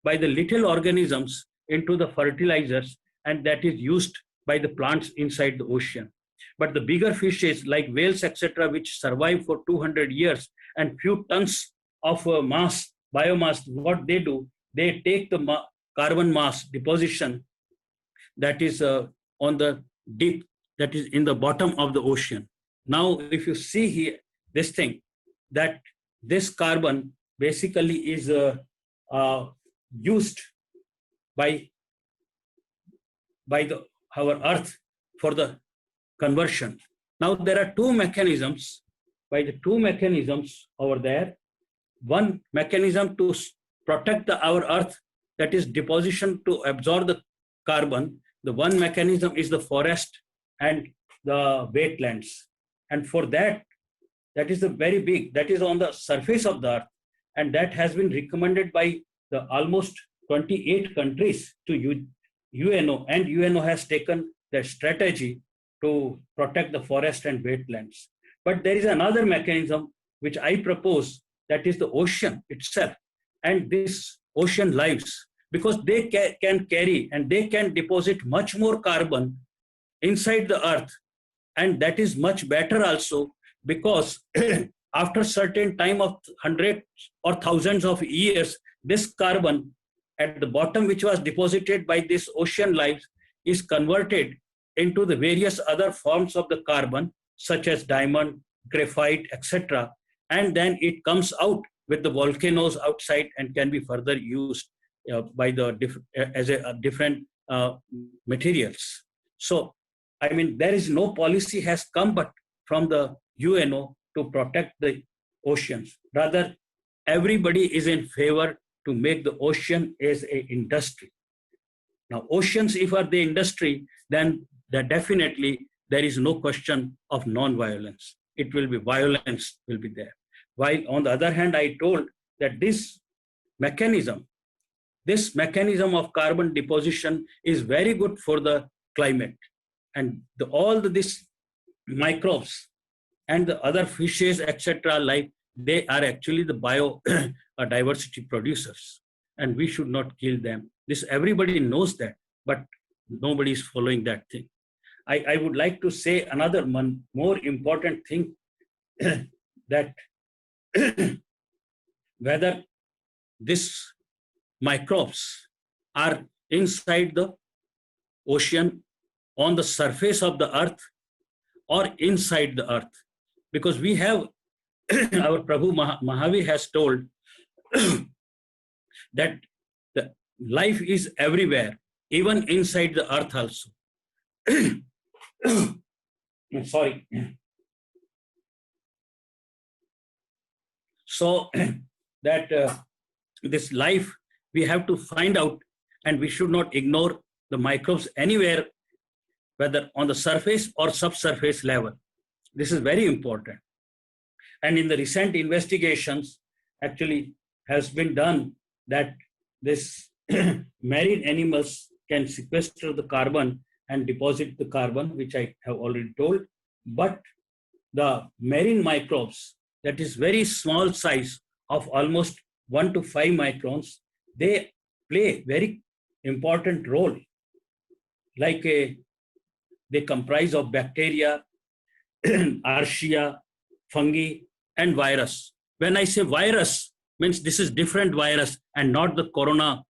by the little organisms into the fertilizers, and that is used by the plants inside the ocean. But the bigger fishes like whales, etc., which survive for 200 years and few tons of biomass, what they do, they take the carbon mass deposition that is on the deep, that is in the bottom of the ocean. Now, if you see here, this thing, that this carbon basically is used by our Earth for the conversion. Now, there are two mechanisms over there. One mechanism to protect our Earth, that is deposition to absorb the carbon. The one mechanism is the forest and the wetlands. And for that is the very big, that is on the surface of the Earth. And that has been recommended by the almost 28 countries to UNO, and UNO has taken the strategy to protect the forest and wetlands. But there is another mechanism which I propose, that is the ocean itself. And this ocean lives because they can carry and they can deposit much more carbon inside the Earth. And that is much better also, because after certain time of hundreds or thousands of years, this carbon at the bottom, which was deposited by this ocean life, is converted into the various other forms of the carbon, such as diamond, graphite, etc. And then it comes out with the volcanoes outside and can be further used by the different materials. So, I mean, there is no policy has come but from the UNO to protect the oceans. Rather, everybody is in favor to make the ocean as an industry. Now, oceans, if are the industry, then definitely there is no question of non-violence. It will be violence will be there. While on the other hand, I told that this mechanism of carbon deposition is very good for the climate. And these microbes and the other fishes, etc., like they are actually the biodiversity producers, and we should not kill them. This everybody knows that, but nobody is following that thing. I would like to say another one more important thing that whether these microbes are inside the ocean, on the surface of the Earth, or inside the Earth, because we have our Prabhu Mahavir has told that the life is everywhere, even inside the Earth also. Sorry. So that this life we have to find out, and we should not ignore the microbes anywhere, whether on the surface or subsurface level. This is very important. And in the recent investigations, actually has been done that this marine animals can sequester the carbon and deposit the carbon, which I have already told. But the marine microbes, that is very small size of almost 1 to 5 microns, they play very important role. Like they comprise of bacteria, archaea, fungi, and virus. When I say virus, means this is different virus and not the corona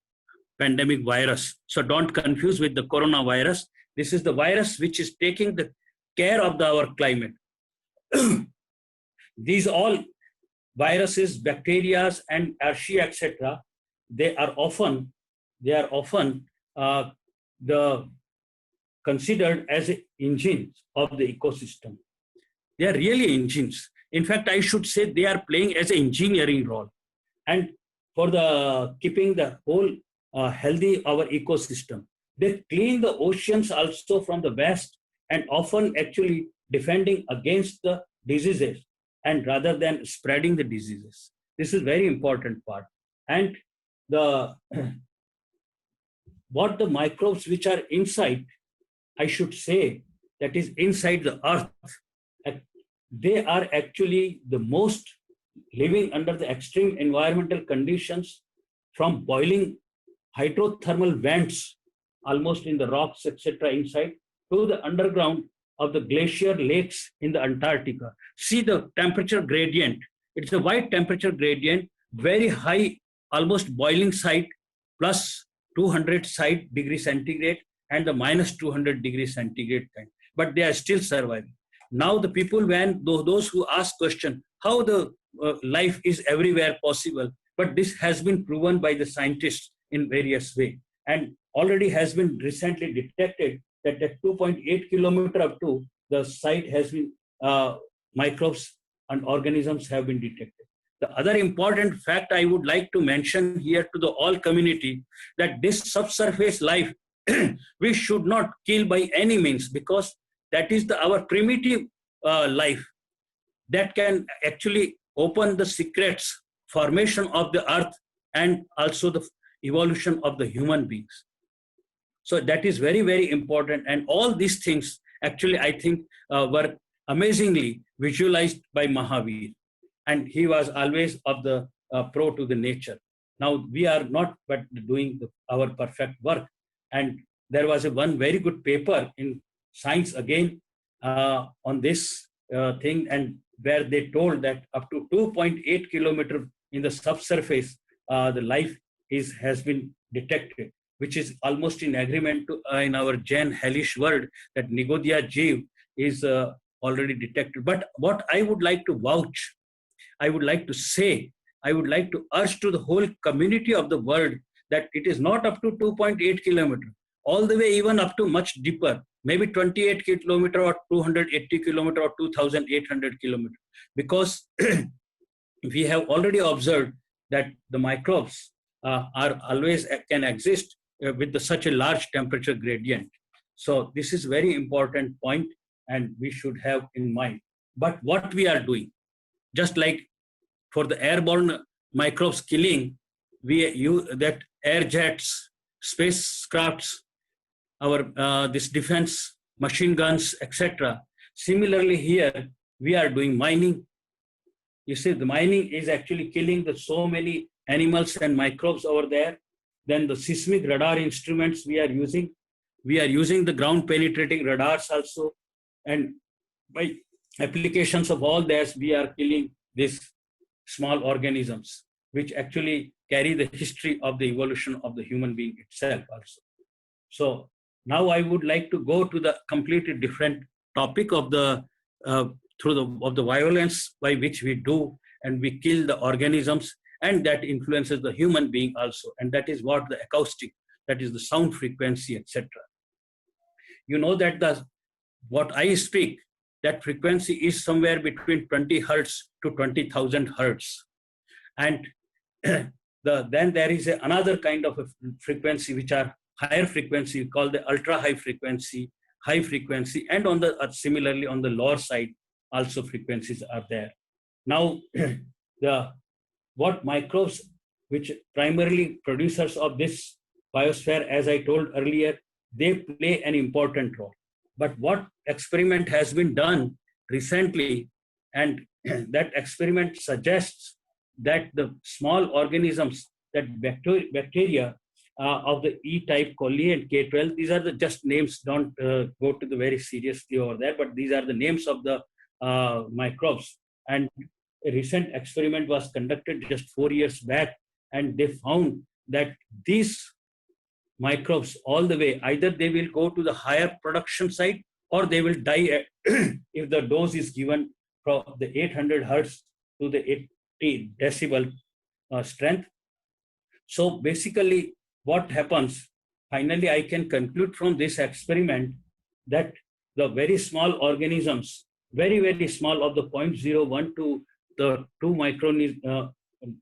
pandemic virus. So don't confuse with the coronavirus. This is the virus which is taking the care of our climate. These all viruses, bacteria, and archaea, etc., they are often considered as engines of the ecosystem. They are really engines. In fact, I should say they are playing as an engineering role. And for the keeping the whole healthy our ecosystem. They clean the oceans also from the west and often actually defending against the diseases and rather than spreading the diseases. This is very important part. And the what the microbes which are inside, I should say, that is inside the earth, they are actually the most living under the extreme environmental conditions, from boiling hydrothermal vents almost in the rocks, etc., inside, to the underground of the glacier lakes in the Antarctica. See the temperature gradient. It's a wide temperature gradient, very high, almost boiling side, plus 200 side degree centigrade, and the minus 200 degrees centigrade kind. But they are still surviving. Now the people, when those who ask question, how the life is everywhere possible, but this has been proven by the scientists in various way, and already has been recently detected that at 2.8 kilometer up to the site has been microbes and organisms have been detected. The other important fact I would like to mention here to the all community, that this subsurface life we should not kill by any means, because that is our primitive life that can actually open the secrets, formation of the earth, and also the evolution of the human beings. So that is very, very important. And all these things actually, I think, were amazingly visualized by Mahavir. And he was always of the pro to the nature. Now we are not but doing our perfect work. And there was one very good paper in Science again on this thing, and where they told that up to 2.8 kilometer in the subsurface, the life has been detected, which is almost in agreement to in our Jain hellish word that Nigodya Jeev is already detected. But what I would like to vouch, I would like to say, I would like to urge to the whole community of the world that it is not up to 2.8 kilometer, all the way even up to much deeper, maybe 28 kilometer or 280 kilometer or 2,800 kilometer, because we have already observed that the microbes are always can exist with such a large temperature gradient. So this is very important point, and we should have in mind. But what we are doing, just like for the airborne microbes killing, we use that air jets, spacecrafts, our this defense machine guns, etc. Similarly here, we are doing mining. You see, the mining is actually killing so many animals and microbes over there. Then the seismic radar instruments we are using. We are using the ground penetrating radars also. And by applications of all this, we are killing these small organisms, which actually carry the history of the evolution of the human being itself also. So now I would like to go to the completely different topic of the of the violence by which we do and we kill the organisms, and that influences the human being also. And that is what the acoustic, that is the sound frequency, etc. You know that what I speak, that frequency is somewhere between 20 hertz to 20,000 hertz. And then there is another kind of a frequency which are higher frequency, called the ultra high frequency, and on the similarly on the lower side also frequencies are there. Now what microbes, which primarily producers of this biosphere, as I told earlier, they play an important role. But what experiment has been done recently, and that experiment suggests that the small organisms, that bacteria of the E-type coli and K12, these are the just names, don't go to the very seriously over there, but these are the names of the microbes. And a recent experiment was conducted just 4 years back, and they found that these microbes all the way, either they will go to the higher production site or they will die if the dose is given from the 800 hertz to the 80 decibel strength. So basically what happens, finally I can conclude from this experiment that the very small organisms, very, very small, of the 0.01 to the 2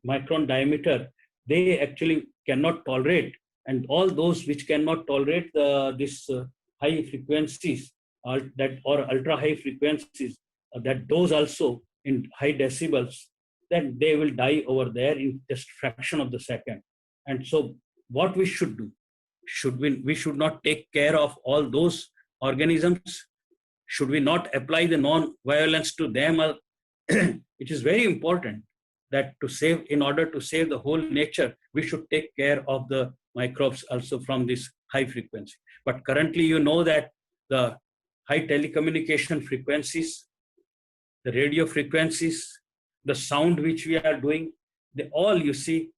micron diameter, they actually cannot tolerate, and all those which cannot tolerate this high frequencies or ultra high frequencies, that those also in high decibels, then they will die over there in just fraction of the second. And so what we should do, we should not take care of all those organisms? Should we not apply the non-violence to them? It is very important that in order to save the whole nature, we should take care of the microbes also from this high frequency. But currently, you know that the high telecommunication frequencies, the radio frequencies, the sound which we are doing, they all, you see,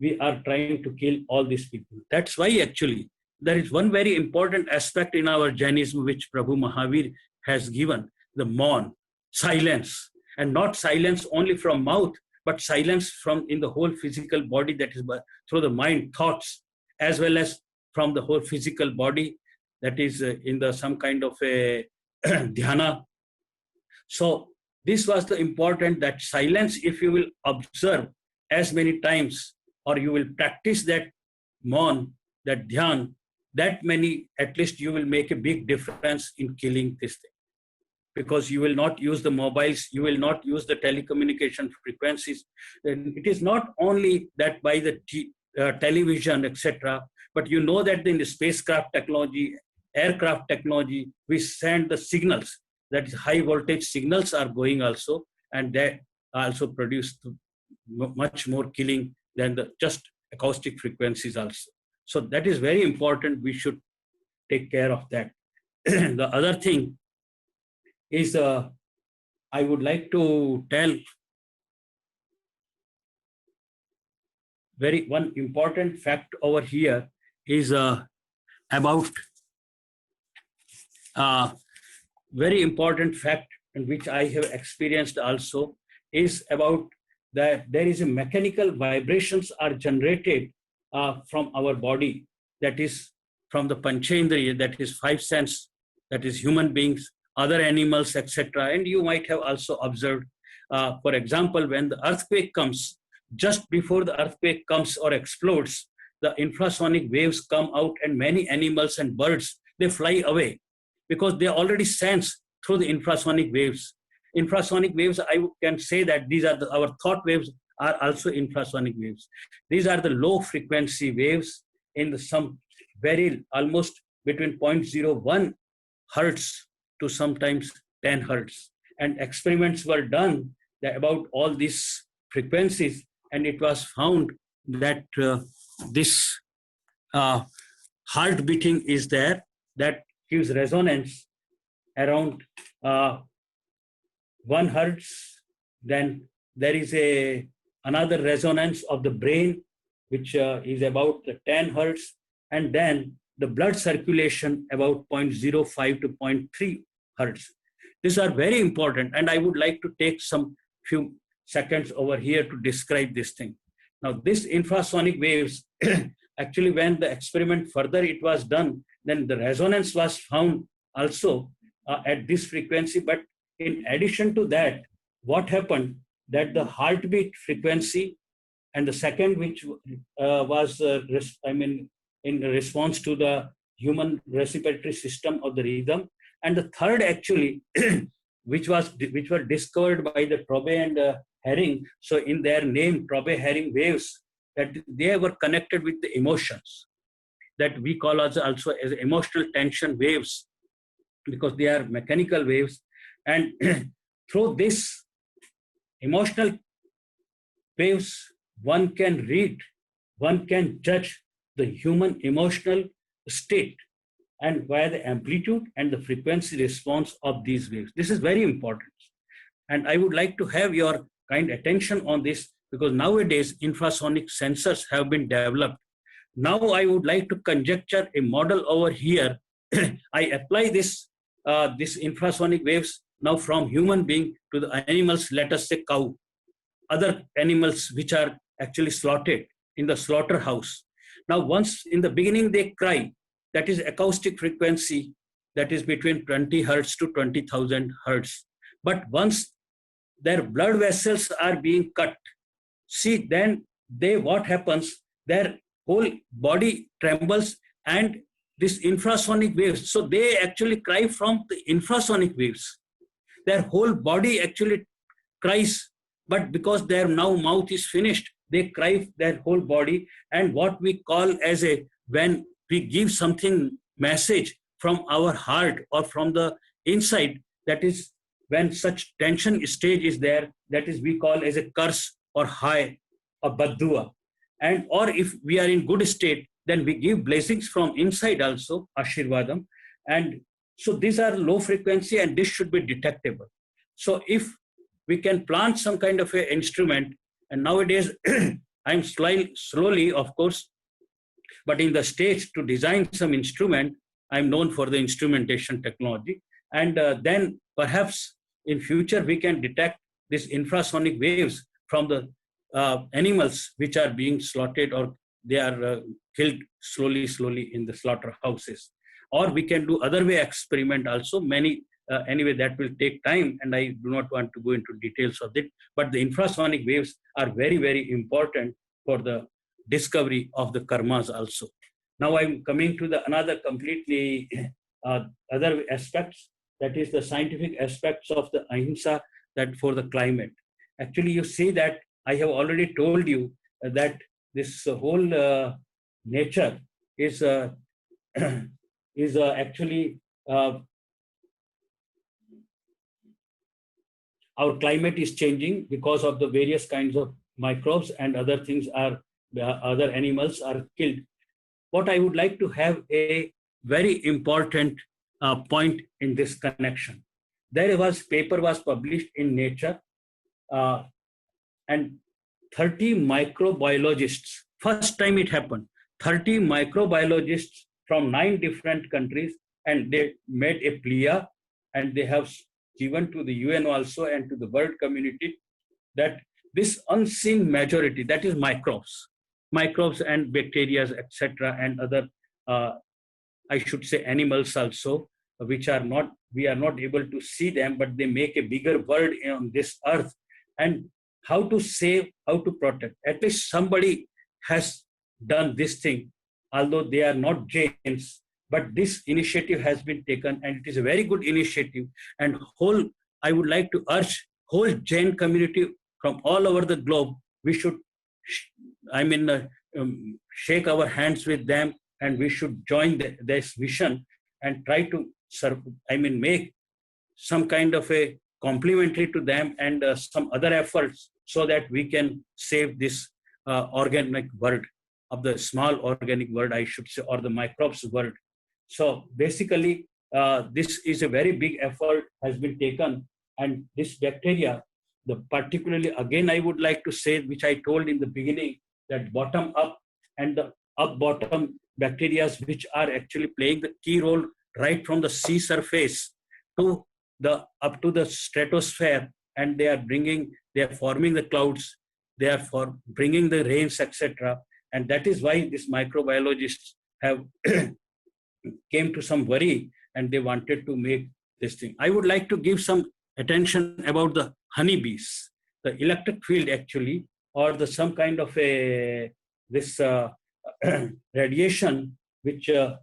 we are trying to kill all these people. That's why actually there is one very important aspect in our Jainism which Prabhu Mahavir has given, the Maun, silence. And not silence only from mouth, but silence from in the whole physical body, that is through the mind, thoughts, as well as from the whole physical body, that is in the some kind of a dhyana. So this was the important, that silence, if you will observe as many times, or you will practice that Maun, that dhyan, that many, at least you will make a big difference in killing this thing. Because you will not use the mobiles, you will not use the telecommunication frequencies. And it is not only that by the television, etc., but you know that in the spacecraft technology, aircraft technology, we send the signals, that is high voltage signals are going also, and they also produce much more killing than the just acoustic frequencies also. So that is very important. We should take care of that. The other thing is, I would like to tell one important fact over here is about very important fact, and which I have experienced also, is about that there is a mechanical vibrations are generated from our body, that is from the Panchendriya, that is five sense, that is human beings, other animals, etc. And you might have also observed, for example, when the earthquake comes, just before the earthquake comes or explodes, the infrasonic waves come out, and many animals and birds, they fly away because they already sense through the infrasonic waves. Infrasonic waves, I can say that these are our thought waves are also infrasonic waves. These are the low frequency waves in some very almost between 0.01 hertz to sometimes 10 hertz. And experiments were done about all these frequencies, and it was found that this heart beating is there, that gives resonance around 1 hertz. Then there is another resonance of the brain, which is about 10 hertz, and then the blood circulation about 0.05 to 0.3 hertz. These are very important, and I would like to take some few seconds over here to describe this thing. Now, this infrasonic waves, actually when the experiment further it was done, then the resonance was found also at this frequency. But in addition to that, what happened, that the heartbeat frequency, and the second, which was, in response to the human respiratory system of the rhythm, and the third actually, which were discovered by the Traube and Herring. So in their name, Traube Herring waves, that they were connected with the emotions, that we call also as emotional tension waves, because they are mechanical waves. And through this emotional waves, one can read, one can judge the human emotional state, and via the amplitude and the frequency response of these waves. This is very important. And I would like to have your kind attention on this, because nowadays infrasonic sensors have been developed. Now I would like to conjecture a model over here. I apply this infrasonic waves now from human being to the animals, let us say cow, other animals which are actually slaughtered in the slaughterhouse. Now, once in the beginning they cry, that is acoustic frequency, that is between 20 hertz to 20,000 hertz. But once their blood vessels are being cut, see, then what happens, their whole body trembles, and this infrasonic waves. So they actually cry from the infrasonic waves. Their whole body actually cries, but because their now mouth is finished, they cry their whole body. And what we call as a, when we give something message from our heart or from the inside, that is when such tension stage is there, that is we call as a curse or high or baddua. And or if we are in good state, then we give blessings from inside also, ashirvadam. And so these are low frequency, and this should be detectable. So if we can plant some kind of a instrument, and nowadays I'm slowly, of course, but in the stage to design some instrument, I'm known for the instrumentation technology. And then perhaps in future we can detect these infrasonic waves from the animals which are being slaughtered, or they are killed slowly in the slaughterhouses. Or we can do other way experiment also. Many anyway, that will take time, and I do not want to go into details of it. But the infrasonic waves are very important for the discovery of the karmas also. Now I'm coming to the another completely other aspects, that is the scientific aspects of the ahimsa, that for the climate. Actually, you see that I have already told you that this whole nature is actually our climate is changing because of the various kinds of microbes, and other things are, other animals are killed. What I would like to have a very important point in this connection. There was paper was published in Nature, and 30 microbiologists, first time it happened, 30 microbiologists from 9 different countries, and they made a plea, and they have given to the UN also and to the world community, that this unseen majority, that is microbes and bacteria, etc., and other, I should say animals also, which are not, we are not able to see them, but they make a bigger world on this earth. And how to save, how to protect. At least somebody has done this thing, although they are not Jains, but this initiative has been taken, and it is a very good initiative. And I would like to urge whole Jain community from all over the globe, we should, shake our hands with them, and we should join this vision and try to make some kind of a complementary to them, and some other efforts, so that we can save this organic world, of the small organic world, I should say, or the microbes world. So basically, this is a very big effort has been taken, and this bacteria, particularly, again, I would like to say, which I told in the beginning, that bottom up and the up bottom bacteria, which are actually playing the key role right from the sea surface to the up to the stratosphere, and they are forming the clouds, they are bringing the rains, etc. And that is why these microbiologists have came to some worry, and they wanted to make this thing. I would like to give some attention about the honeybees, the electric field actually, or some kind of this radiation, which the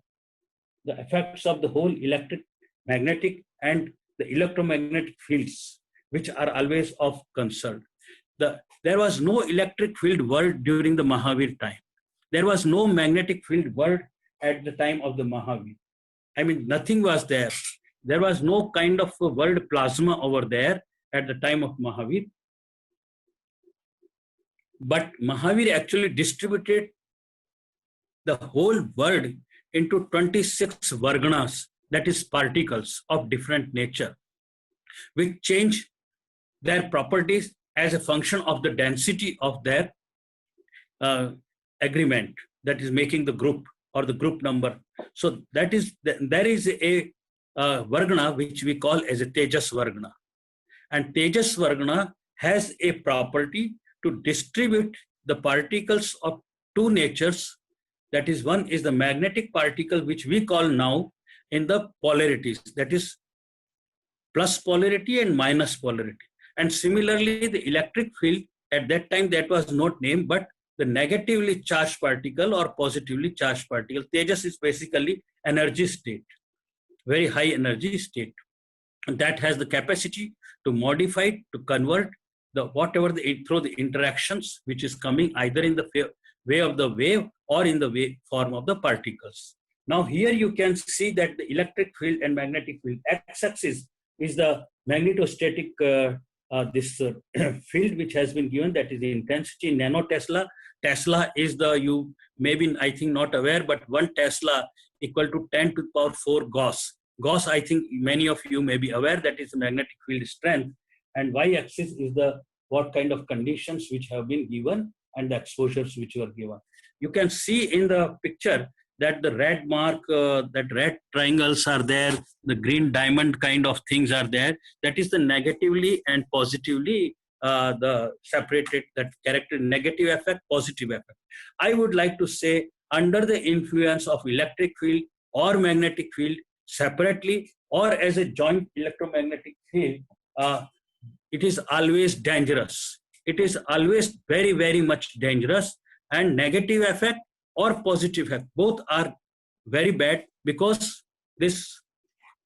effects of the whole magnetic and the electromagnetic fields, which are always of concern. There was no electric field world during the Mahavir time. There was no magnetic field world at the time of the Mahavir. Nothing was there. There was no kind of a world plasma over there at the time of Mahavir. But Mahavir actually distributed the whole world into 26 varganas, that is particles of different nature, which change their properties as a function of the density of their agreement, that is making the group or the group number. So there is a vargana which we call as a Tejas vargana. And Tejas vargana has a property to distribute the particles of two natures. That is, one is the magnetic particle, which we call now in the polarities, that is plus polarity and minus polarity. And similarly, the electric field, at that time that was not named, but the negatively charged particle or positively charged particle. Tejas is basically energy state, very high energy state. And that has the capacity to modify, to convert the whatever through the interactions which is coming either in the way of the wave or in the form of the particles. Now here you can see that the electric field and magnetic field, x-axis is the magnetostatic field which has been given, that is the intensity nanotesla. Tesla is the, you maybe I think not aware, but 1 Tesla equal to 10 to the power 4 Gauss. Gauss, I think many of you may be aware, that is the magnetic field strength, and y-axis is the what kind of conditions which have been given and the exposures which were given. You can see in the picture that the red mark, that red triangles are there, the green diamond kind of things are there. That is the negatively and positively the separated, that character, negative effect, positive effect. I would like to say under the influence of electric field or magnetic field separately or as a joint electromagnetic field, it is always dangerous. It is always very, very much dangerous, and negative effect or positive effect, both are very bad, because this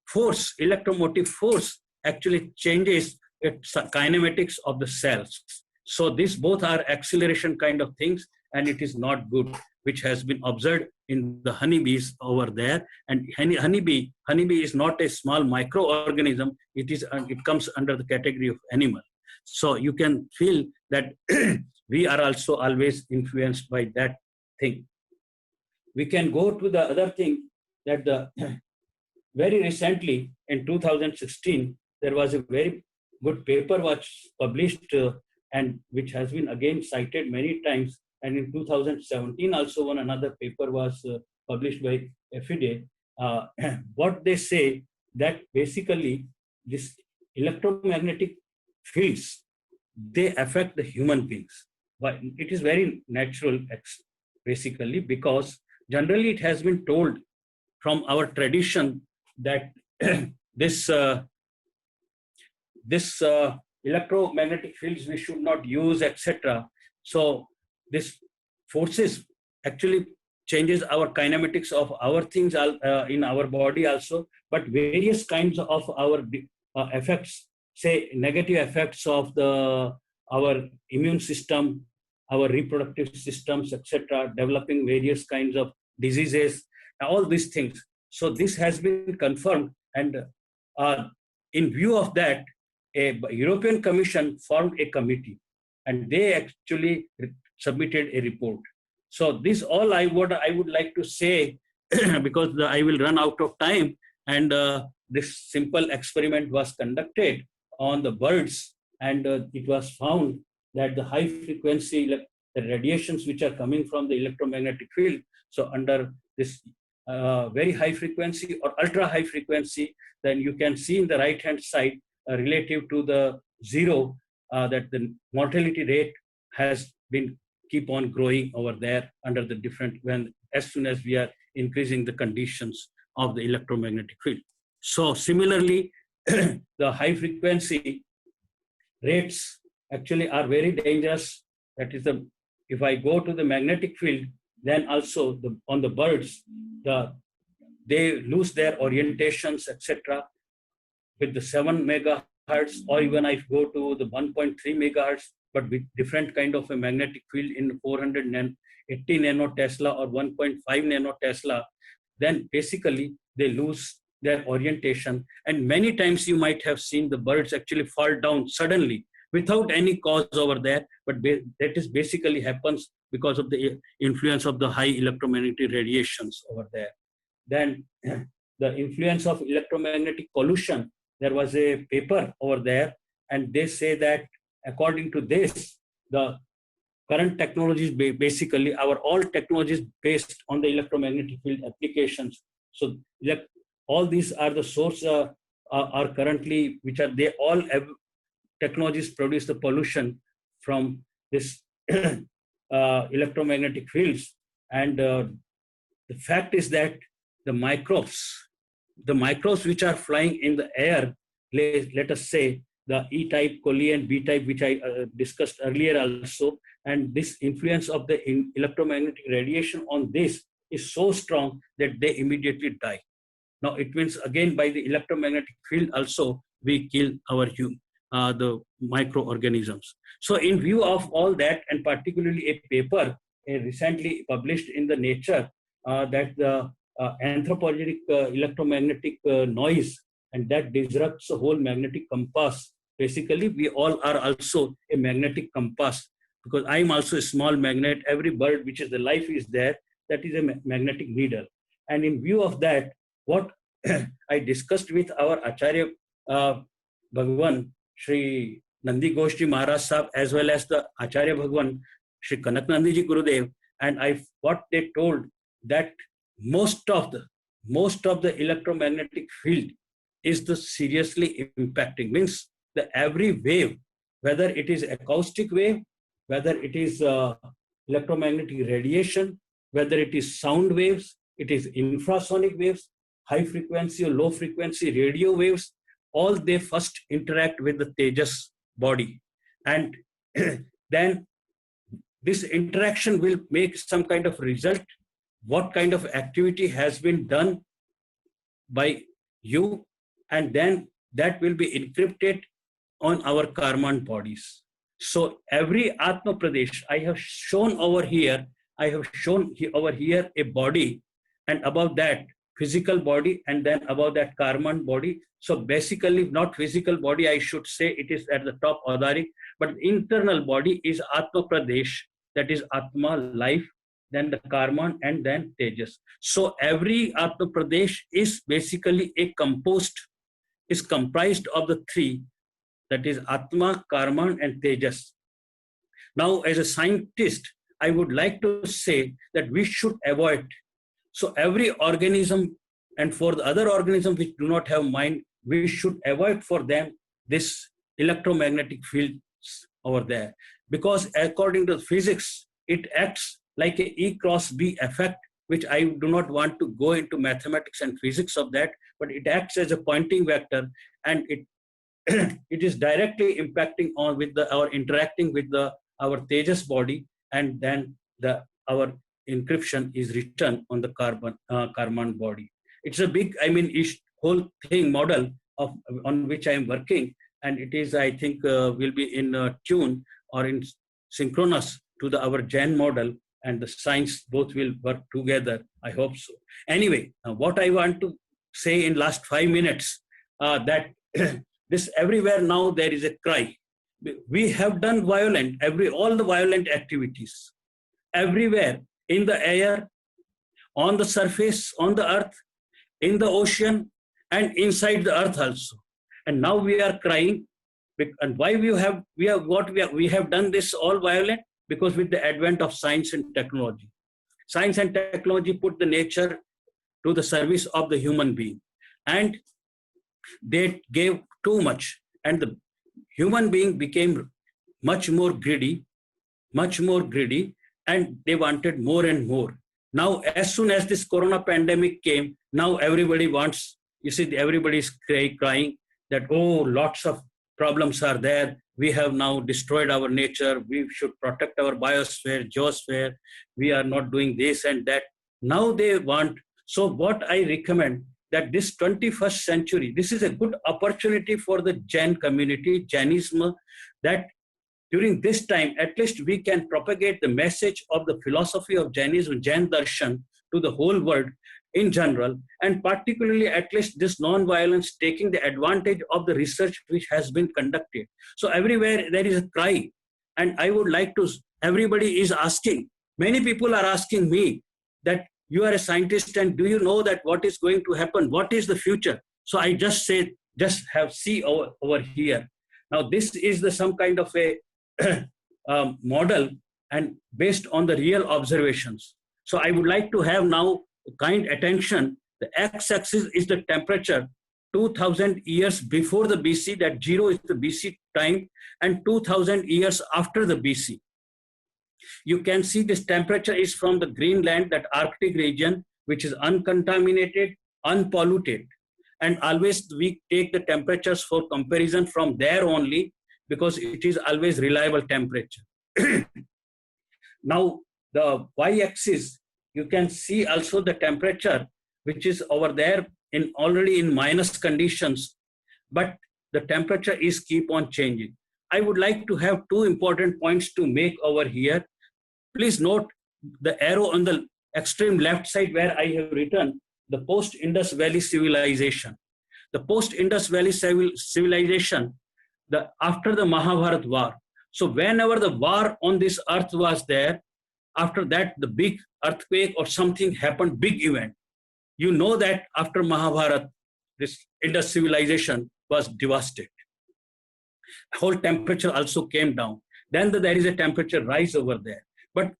force, electromotive force, actually changes its kinematics of the cells. So these both are acceleration kind of things, and it is not good, which has been observed in the honeybees over there. And honeybee is not a small microorganism. It comes under the category of animal. So you can feel that we are also always influenced by that thing. We can go to the other thing, that the very recently in 2016 there was a very good paper which published and which has been again cited many times. And in 2017 also one another paper was published by FIDE. What they say, that basically this electromagnetic fields, they affect the human beings. But it is very natural basically, because generally it has been told from our tradition that this electromagnetic fields we should not use, etc. So this forces actually changes our kinematics of our things in our body also, but various kinds of our effects, say negative effects of our immune system, our reproductive systems, etc., developing various kinds of diseases, all these things. So this has been confirmed, and in view of that, a European Commission formed a committee, and they actually submitted a report. So this all I would like to say, because I will run out of time, and this simple experiment was conducted on the birds, and it was found that the high frequency, the radiations which are coming from the electromagnetic field, so under this very high frequency or ultra high frequency, then you can see in the right hand side relative to the zero, that the mortality rate has been keep on growing over there under the different, when as soon as we are increasing the conditions of the electromagnetic field. So similarly, the high frequency rates actually are very dangerous. That is if I go to the magnetic field, then also on the birds, they lose their orientations, etc. with the 7 megahertz, or even I go to the 1.3 megahertz, but with different kind of a magnetic field in 480 nanotesla or 1.5 nanotesla, then basically they lose their orientation. And many times you might have seen the birds actually fall down suddenly without any cause over there, but that is basically happens because of the influence of the high electromagnetic radiations over there. Then the influence of electromagnetic pollution, there was a paper over there, and they say that according to this, the current technologies, basically all technologies based on the electromagnetic field applications. So all these are the source are currently, which are, they all have technologies produce the pollution from this electromagnetic fields. And the fact is that the microbes which are flying in the air, let us say, the E-type Colli and B-type, which I discussed earlier also. And this influence of the electromagnetic radiation on this is so strong that they immediately die. Now it means again by the electromagnetic field also we kill our the microorganisms. So in view of all that, and particularly a paper recently published in the Nature that the anthropogenic electromagnetic noise, and that disrupts the whole magnetic compass. Basically, we all are also a magnetic compass, because I am also a small magnet. Every bird which is the life is there, that is a magnetic needle. And in view of that, what I discussed with our Acharya Bhagwan, Shri Nandi Goshji Maharaj Sahib, as well as the Acharya Bhagwan, Shri Kanak Nandi Ji Gurudev, and what they told, that most of the electromagnetic field is the seriously impacting. Means the every wave, whether it is acoustic wave, whether it is electromagnetic radiation, whether it is sound waves, it is infrasonic waves, high frequency or low frequency radio waves, all they first interact with the Tejas body. And then this interaction will make some kind of result, what kind of activity has been done by you, and then that will be encrypted on our karman bodies. So every Atma Pradesh, I have shown over here a body, and above that physical body, and then above that karman body. So basically not physical body, I should say, it is at the top Adari, but internal body is Atma Pradesh, that is Atma, life, then the karman, and then Tejas. So every Atma Pradesh is basically a compost, is comprised of the three, that is Atma, Karman, and Tejas. Now, as a scientist, I would like to say that we should avoid. So every organism, and for the other organisms which do not have mind, we should avoid for them this electromagnetic fields over there. Because according to physics, it acts like a E cross B effect, which I do not want to go into mathematics and physics of that, but it acts as a pointing vector, and it it is directly impacting on with or interacting with our Tejas body, and then our encryption is written on the Karman body. It's a big, whole thing model on which I am working, and it is, I think, will be in tune or in synchronous to our Jain model, and the science both will work together. I hope so. Anyway, what I want to say in last 5 minutes, that this everywhere now there is a cry. We have done all the violent activities everywhere, in the air, on the surface, on the earth, in the ocean, and inside the earth also. And now we are crying. And why we have done this all violent? Because with the advent of science and technology. Science and technology put the nature to the service of the human being. And they gave too much. And the human being became much more greedy, and they wanted more and more. Now, as soon as this corona pandemic came, now everybody wants, everybody is crying that, oh, lots of problems are there. We have now destroyed our nature. We should protect our biosphere, geosphere. We are not doing this and that. Now they want. So what I recommend, that this 21st century, this is a good opportunity for the Jain community, Jainism, that during this time, at least we can propagate the message of the philosophy of Jainism, Jain Darshan, to the whole world in general, and particularly at least this non-violence, taking the advantage of the research which has been conducted. So everywhere there is a cry, and I would like to, everybody is asking, many people are asking me that you are a scientist and do you know that what is going to happen? What is the future? So I just say, see over here. Now this is some kind of a model and based on the real observations. So I would like to have now kind attention. The x-axis is the temperature 2000 years before the BC, that 0 is the BC time, and 2000 years after the BC. You can see this temperature is from the Greenland, that Arctic region, which is uncontaminated, unpolluted. And always we take the temperatures for comparison from there only, because it is always reliable temperature. Now, the y-axis, you can see also the temperature, which is over there in already in minus conditions, but the temperature is keep on changing. I would like to have two important points to make over here. Please note the arrow on the extreme left side where I have written the post-Indus Valley civilization. The post-Indus Valley civilization, after the Mahabharat war. So whenever the war on this earth was there, after that the big earthquake or something happened, big event. You know that after Mahabharat, this Indus civilization was devastated. Whole temperature also came down. Then there is a temperature rise over there. But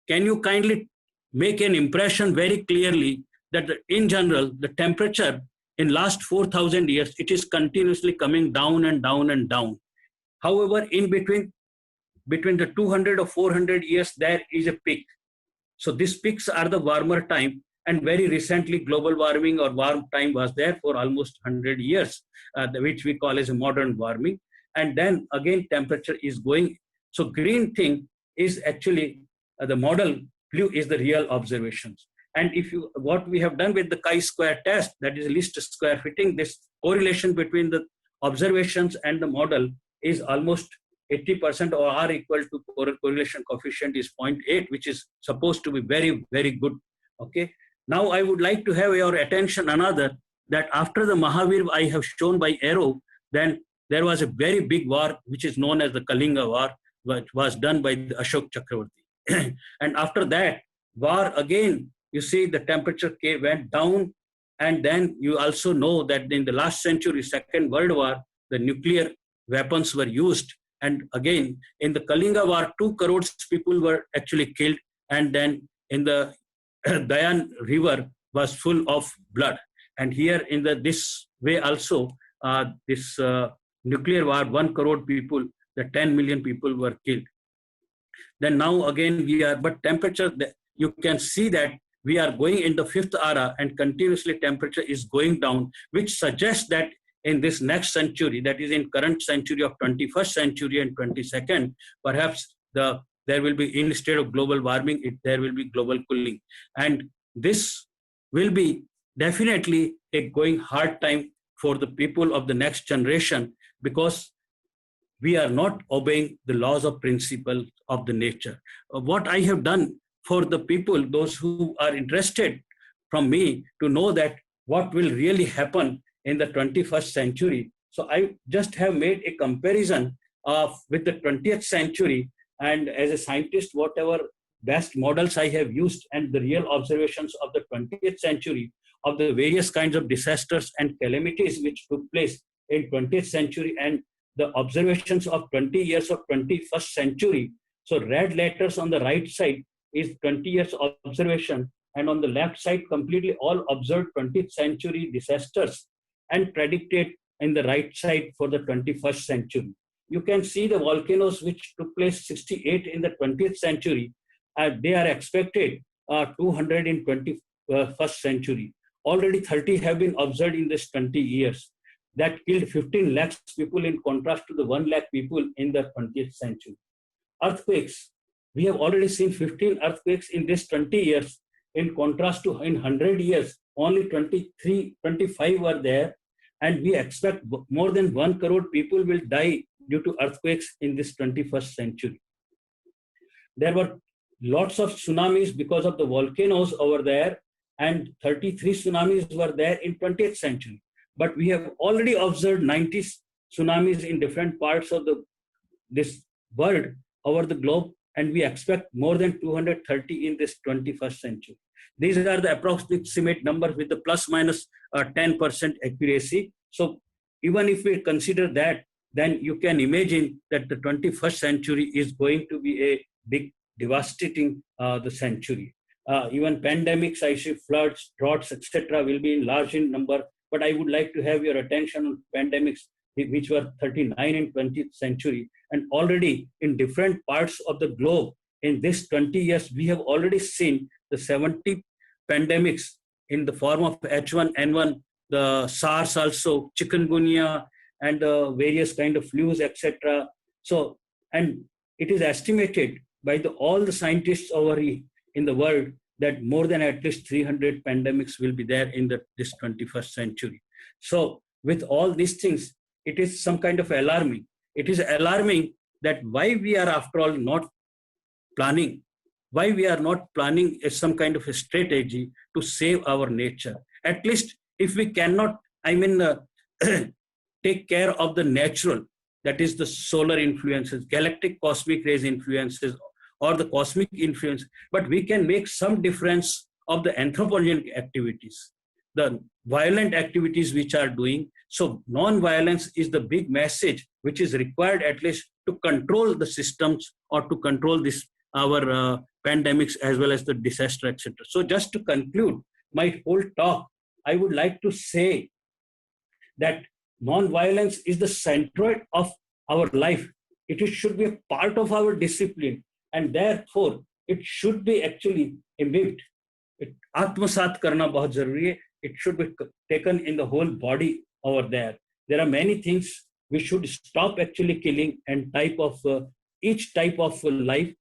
can you kindly make an impression very clearly that in general, the temperature in last 4,000 years, it is continuously coming down and down and down. However, in between the 200 or 400 years, there is a peak. So these peaks are the warmer time, and very recently global warming or warm time was there for almost 100 years, which we call as a modern warming. And then again, temperature is going. So green thing is actually the model, blue is the real observations. And what we have done with the chi-square test, that is least square fitting, this correlation between the observations and the model is almost 80%, or R equal to correlation coefficient is 0.8, which is supposed to be very, very good. Okay. Now I would like to have your attention another, that after the Mahavir I have shown by arrow, then there was a very big war, which is known as the Kalinga War, which was done by the Ashok Chakravarti. And after that war, again, you see the temperature went down. And then you also know that in the last century, Second World War, the nuclear weapons were used. And again, in the Kalinga War, 2 crores people were actually killed. And then in the Dayan River was full of blood. And here in this way also, this nuclear war, 1 crore people, the 10 million people were killed. Then now again but temperature, you can see that we are going in the 5th era and continuously temperature is going down, which suggests that in this next century, that is in current century of 21st century and 22nd, perhaps there will be, instead of global warming, there will be global cooling. And this will be definitely a going hard time for the people of the next generation, because we are not obeying the laws of principle of the nature. What I have done for the people, those who are interested from me to know that what will really happen in the 21st century. So I just have made a comparison with the 20th century, and as a scientist, whatever best models I have used and the real observations of the 20th century of the various kinds of disasters and calamities which took place in 20th century and the observations of 20 years of 21st century. So red letters on the right side is 20 years observation, and on the left side completely all observed 20th century disasters and predicted in the right side for the 21st century. You can see the volcanoes which took place 68 in the 20th century, they are expected 200 in 21st century. Already 30 have been observed in this 20 years. That killed 15 lakhs people in contrast to the 1 lakh people in the 20th century. Earthquakes, we have already seen 15 earthquakes in this 20 years. In contrast to in 100 years, only 23, 25 were there. And we expect more than 1 crore people will die due to earthquakes in this 21st century. There were lots of tsunamis because of the volcanoes over there, and 33 tsunamis were there in 20th century. But we have already observed 90 tsunamis in different parts of this world over the globe, and we expect more than 230 in this 21st century. These are the approximate numbers with the plus minus 10% accuracy. So even if we consider that, then you can imagine that the 21st century is going to be a big devastating the century. Even pandemics, I see floods, droughts, etc. will be in large in number. But I would like to have your attention on pandemics, which were 39 in 20th century. And already in different parts of the globe, in this 20 years, we have already seen the 70 pandemics in the form of H1N1, the SARS also, chikungunya, and various kind of flus, etc. So, and it is estimated by all the scientists over in the world that more than at least 300 pandemics will be there in this 21st century. So with all these things, it is some kind of alarming. It is alarming that why we are after all not planning, why we are not planning some kind of a strategy to save our nature. At least if we cannot, take care of the natural, that is the solar influences, galactic cosmic rays influences, or the cosmic influence, but we can make some difference of the anthropogenic activities, the violent activities which are doing. So non-violence is the big message which is required at least to control the systems or to control this our pandemics as well as the disaster, etc. So just to conclude my whole talk, I would like to say that non-violence is the centroid of our life. It should be a part of our discipline, and therefore it should be actually imbibed. Atmasat karna bahut zaruri hai. It should be taken in the whole body over there. There are many things we should stop actually killing, and each type of life,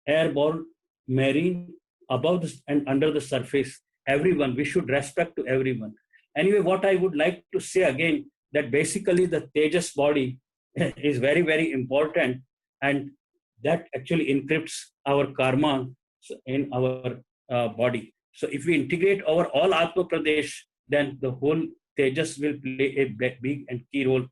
airborne, marine, above and under the surface, everyone, we should respect to everyone. Anyway, what I would like to say again, that basically the Tejas body is very, very important, and that actually encrypts our karma in our body. So if we integrate our all Atma Pradesh, then the whole Tejas will play a big and key role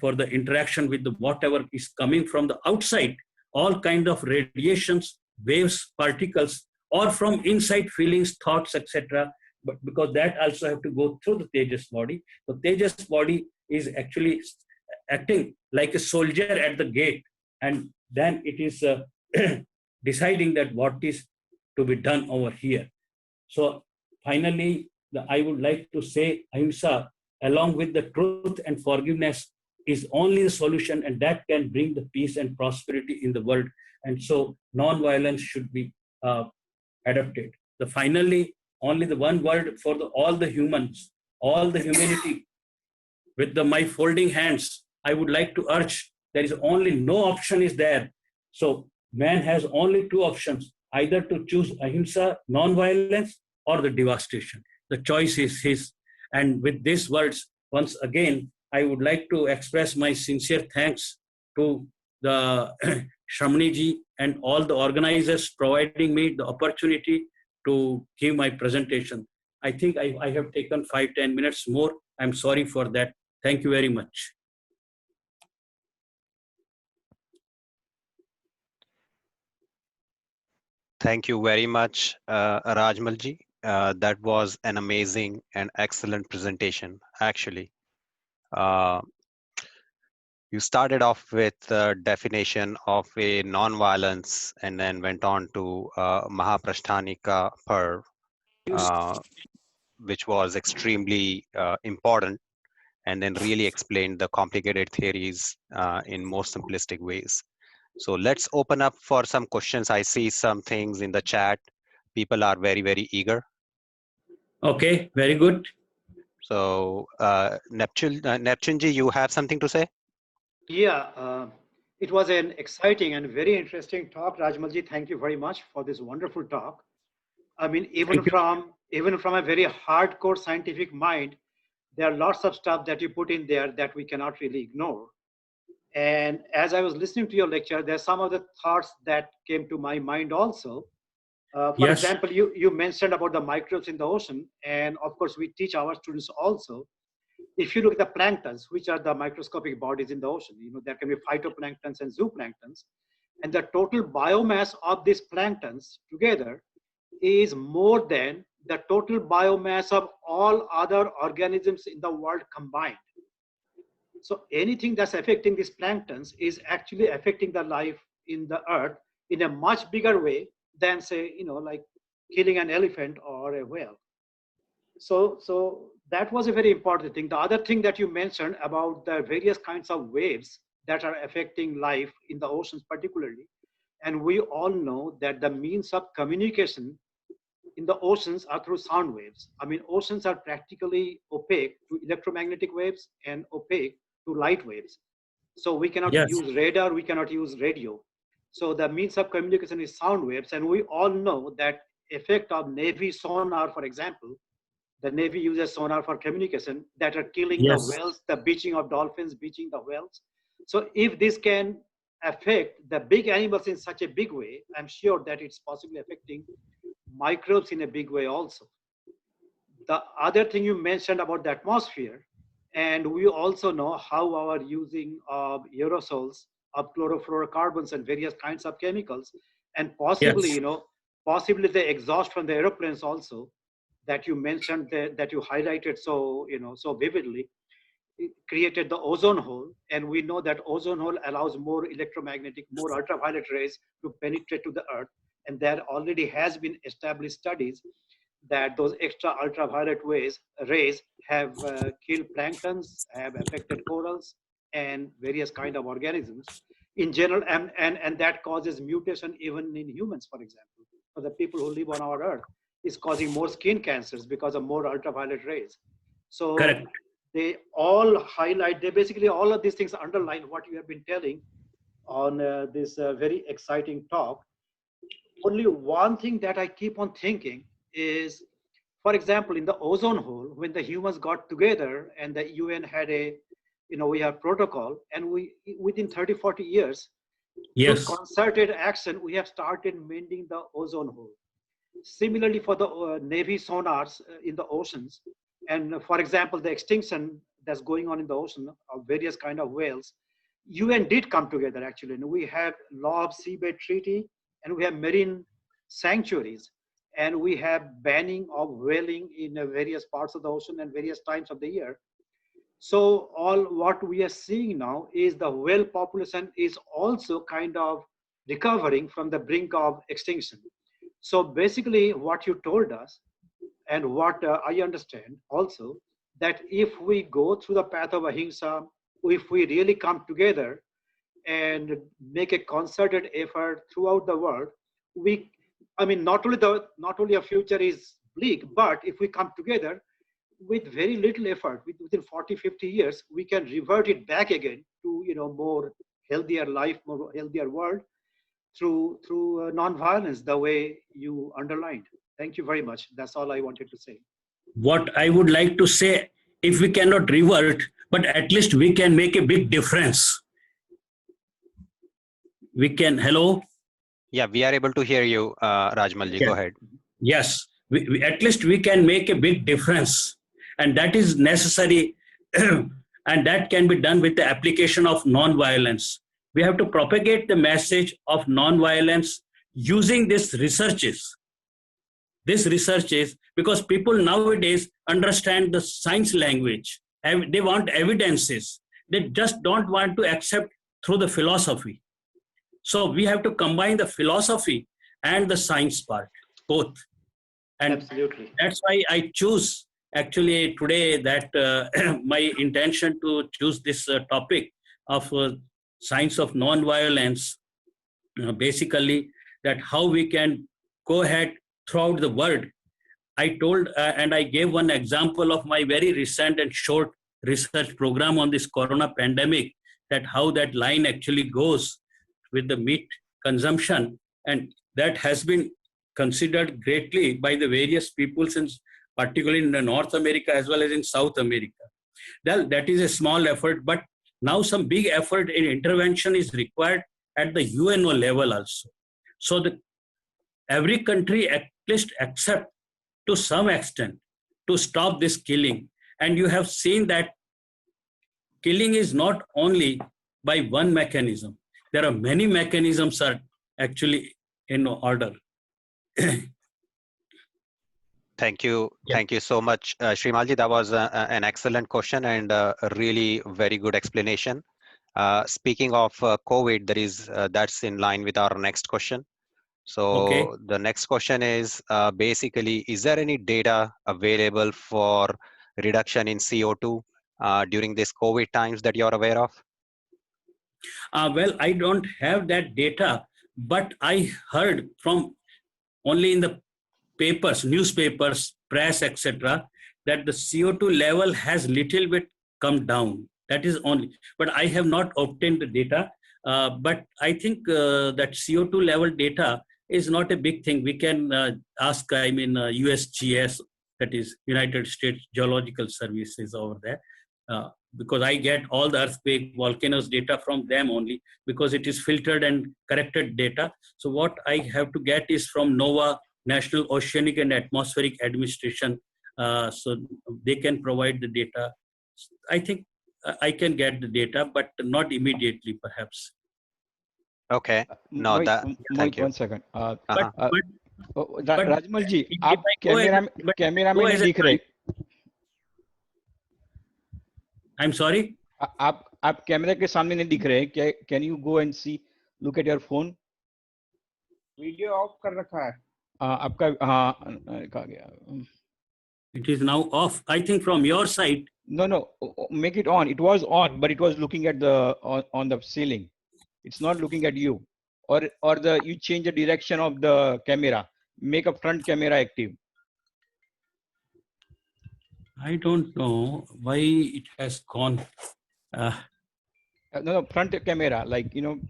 for the interaction with the whatever is coming from the outside, all kind of radiations, waves, particles, or from inside feelings, thoughts, etc. But because that also have to go through the Tejas body. The Tejas body is actually acting like a soldier at the gate, and then it is deciding that what is to be done over here. So finally, I would like to say Ahimsa, along with the truth and forgiveness, is only the solution, and that can bring the peace and prosperity in the world. And so non-violence should be adopted. Finally, only the one word for all the humans, all the humanity. With my folding hands, I would like to urge, there is only no option is there. So man has only two options, either to choose ahimsa, non-violence, or the devastation. The choice is his. And with these words, once again, I would like to express my sincere thanks to the Shramani ji and all the organizers providing me the opportunity to give my presentation. I think I have taken 5-10 minutes more. I'm sorry for that. Thank you very much. Thank you very much, Rajmal ji. That was an amazing and excellent presentation, actually. You started off with the definition of a non-violence and then went on to Mahaprashthanika Parv, which was extremely important, and then really explained the complicated theories in more simplistic ways. So let's open up for some questions. I see some things in the chat. People are very, very eager. Okay, very good. So Neptune ji, you have something to say? Yeah, it was an exciting and very interesting talk, Rajmalji. Thank you very much for this wonderful talk. I mean, even from a very hardcore scientific mind, there are lots of stuff that you put in there that we cannot really ignore. And as I was listening to your lecture, there's some of the thoughts that came to my mind also. For example, you mentioned about the microbes in the ocean, and of course we teach our students also. If you look at the planktons, which are the microscopic bodies in the ocean, there can be phytoplanktons and zooplanktons, and the total biomass of these planktons together is more than the total biomass of all other organisms in the world combined. So anything that's affecting these planktons is actually affecting the life in the earth in a much bigger way than, say, like killing an elephant or a whale. So that was a very important thing. The other thing that you mentioned about the various kinds of waves that are affecting life in the oceans particularly, and we all know that the means of communication in the oceans are through sound waves. I mean, oceans are practically opaque to electromagnetic waves and opaque to light waves. So we cannot Yes. use radar, we cannot use radio. So the means of communication is sound waves. And we all know that effect of Navy sonar, for example, the Navy uses sonar for communication that are killing the Yes. whales, the beaching of dolphins, beaching the whales. So if this can affect the big animals in such a big way, I'm sure that it's possibly affecting microbes in a big way also. The other thing you mentioned about the atmosphere, and we also know how our using of aerosols of chlorofluorocarbons and various kinds of chemicals, and possibly, Yes. possibly the exhaust from the aeroplanes also that you mentioned, that you highlighted so, so vividly, it created the ozone hole. And we know that ozone hole allows more electromagnetic, more ultraviolet rays to penetrate to the earth. And there already has been established studies that those extra ultraviolet rays have killed planktons, have affected corals and various kind of organisms in general, and that causes mutation even in humans, for example. For the people who live on our earth, is causing more skin cancers because of more ultraviolet rays. So Correct. they all highlight, they basically, all of these things underline what you have been telling on this very exciting talk. Only one thing that I keep on thinking is, for example, in the ozone hole, when the humans got together and the UN had we have protocol, and we, within 30, 40 years, Yes. through concerted action, we have started mending the ozone hole. Similarly, for the Navy sonars in the oceans, and for example, the extinction that's going on in the ocean of various kind of whales, UN did come together actually. And we have Law of Seabed Treaty, and we have marine sanctuaries, and we have banning of whaling in various parts of the ocean and various times of the year. So all what we are seeing now is the whale population is also kind of recovering from the brink of extinction. So basically what you told us, and what I understand also, that if we go through the path of ahimsa, if we really come together and make a concerted effort throughout the world, we, I mean, not only a future is bleak, but if we come together with very little effort, within 40, 50 years, we can revert it back again to, more healthier life, more healthier world through non-violence, the way you underlined. Thank you very much. That's all I wanted to say. What I would like to say, if we cannot revert, but at least we can make a big difference. We can, hello? Yeah, we are able to hear you, Rajmalji. Yeah. Go ahead. Yes, at least we can make a big difference. And that is necessary. And that can be done with the application of non-violence. We have to propagate the message of non-violence using these researches. This research is because people nowadays understand the science language. They want evidences. They just don't want to accept through the philosophy. So we have to combine the philosophy and the science part, both. And absolutely, that's why I choose actually today that my intention to choose this topic of science of non-violence, basically that how we can go ahead throughout the world. I told and I gave one example of my very recent and short research program on this corona pandemic, that how that line actually goes with the meat consumption, and that has been considered greatly by the various peoples, particularly in North America as well as in South America. That is a small effort, but now some big effort in intervention is required at the UNO level also. So that every country at least accept to some extent to stop this killing. And you have seen that killing is not only by one mechanism. There are many mechanisms are actually in order. Thank you. Yeah. Thank you so much, Shrimalji. That was an excellent question and a really very good explanation. Speaking of COVID, that's in line with our next question. So Okay. the next question is basically, is there any data available for reduction in CO2 during this COVID times that you're aware of? Well, I don't have that data, but I heard from only in the papers, newspapers, press, etc., that the CO2 level has little bit come down. That is only, but I have not obtained the data. But I think that CO2 level data is not a big thing. We can ask, USGS, that is United States Geological Services over there, because I get all the earthquake, volcanoes data from them only, because it is filtered and corrected data. So what I have to get is from NOAA, National Oceanic and Atmospheric Administration. So they can provide the data. I think I can get the data, but not immediately, perhaps. Okay. No, Mohit, that. Thank Mohit, you. 1 second. But, Rajmal ji, if आप I go camera में go नहीं as a दिख रहे. I'm sorry. आप कैमरे के सामने नहीं दिख रहे. Can you go and see? Look at your phone. Video of कर रखा है. आपका कहाँ गया? It is now off. I think from your side. No, make it on. It was on, but it was looking at the on the ceiling. It's not looking at you. Or you change the direction of the camera. Make a front camera active. I don't know why it has gone. No, front camera, like, you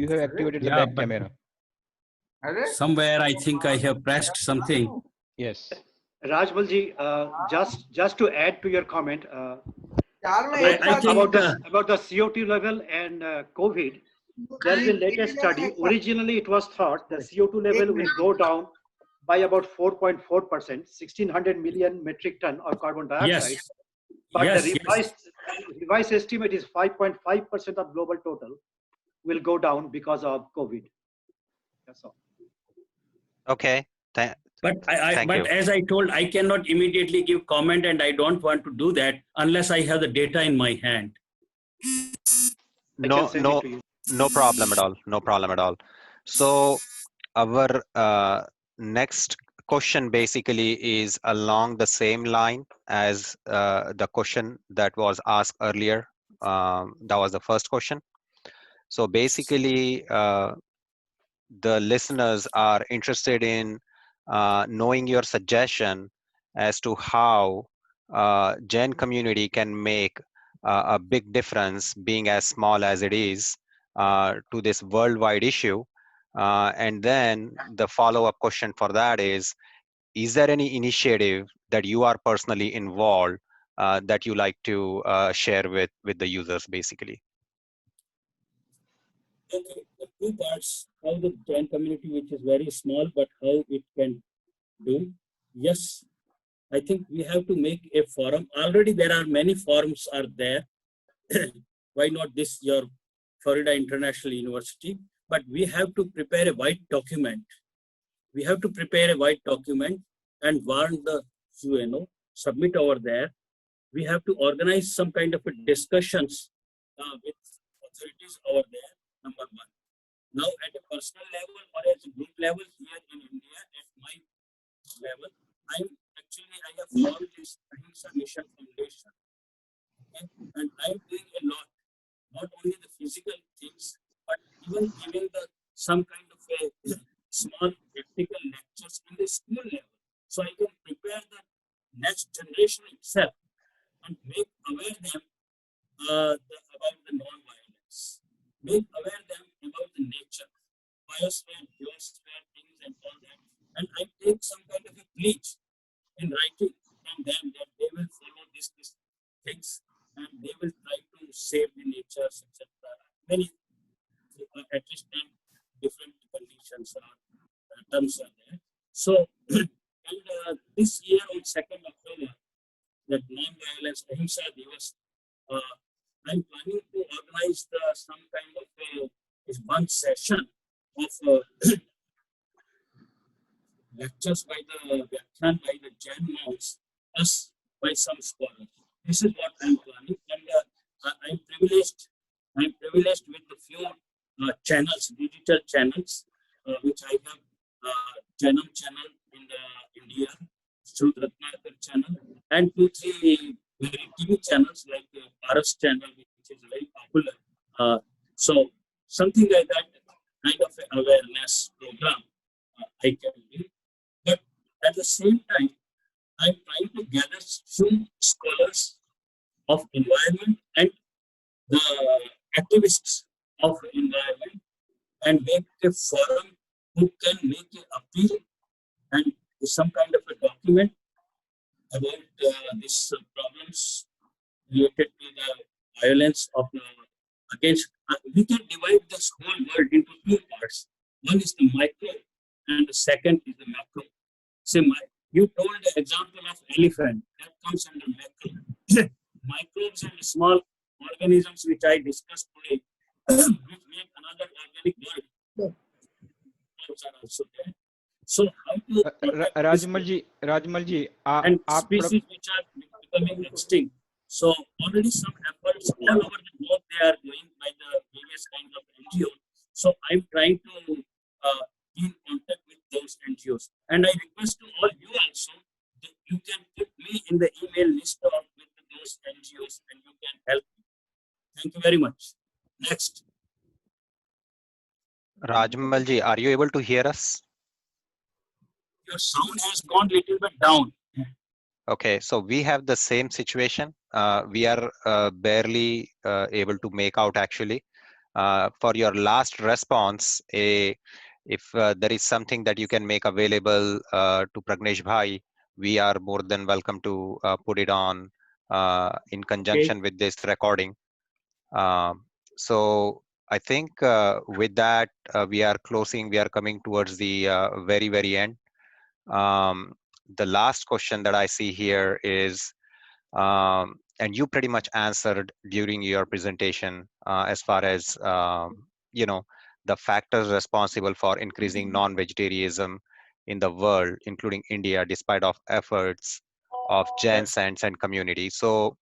have activated the Yeah, back but- camera. Somewhere I think I have pressed something. Yes. Rajmal ji, just to add to your comment, I think about the CO2 level and COVID, there's a latest study. Originally, it was thought the CO2 level will go down by about 4.4%, 1,600 million metric ton of carbon dioxide. yes. But Yes, the revised estimate is 5.5% of global total will go down because of COVID. That's all. Okay. But Thank you. as I told, I cannot immediately give comment, and I don't want to do that unless I have the data in my hand. I can send it to you. No problem at all. No problem at all. So our next question basically is along the same line as the question that was asked earlier. That was the first question. So basically, the listeners are interested in knowing your suggestion as to how Jain community can make a big difference, being as small as it is, to this worldwide issue. And then the follow-up question for that is there any initiative that you are personally involved that you like to share with the users, basically? Okay, the two parts, how the Jain community, which is very small, but how it can do. Yes, I think we have to make a forum. Already there are many forums are there. Why not this, your Florida International University? But we have to prepare a white document. We have to prepare a white document and warn the UNO, submit over there. We have to organize some kind of a discussions with authorities over there, number one. Now at a personal level or at a group level here in India, at my level, I have formed this Ahimsa Mission Foundation. Okay? And I'm doing a lot, not only the physical things, but even giving some kind of a small practical lectures in the school level. So I can prepare the next generation itself and make aware them about the non-violence. Make aware them about the nature, biosphere, geosphere, things and all that. And I take some kind of a pledge in writing from them that they will follow these things and they will try to save the nature, etc. Many, at least 10 different conditions or terms are there. So, and this year on 2nd October, that non-violence Ahimsa Divas, I'm planning to organize some kind of one session of lectures by the Jain monks, plus by some scholars. This is what I'm planning, and I'm privileged with the few channels, digital channels, which I have Janam channel in India, Shrut Ratnakar channel, and 2-3 very TV channels like Paras channel, which is very popular. So something like that, kind of an awareness program I can do. But At the same time, I'm trying to gather some scholars of environment and the activists of environment and make a forum who can make an appeal and some kind of a document about these problems related to the violence of against. We can divide this whole world into two parts. One is the micro, and the second is the macro. Say, you told the example of elephant that comes under macro. Microbes and small organisms which I discussed today, which make another organic world, are also there. So how to protect this Rajmal ji, and आप species which are becoming extinct. So already some efforts all over the globe they are doing by the various kinds of NGOs. So I'm trying to be in contact with those NGOs, and I request to all you also that you can put me in the email list of with those NGOs, and you can help me. Thank you very much. Next. Rajmal ji, are you able to hear us? Your sound has gone little bit down. Okay, so we have the same situation. We are barely able to make out actually. For your last response, if there is something that you can make available to Pragnesh Bhai, we are more than welcome to put it on in conjunction with this recording. So I think with that, we are coming towards the very, very end. The last question that I see here is, and you pretty much answered during your presentation as far as, the factors responsible for increasing non-vegetarianism in the world, including India, despite of efforts of Jain saints and community. So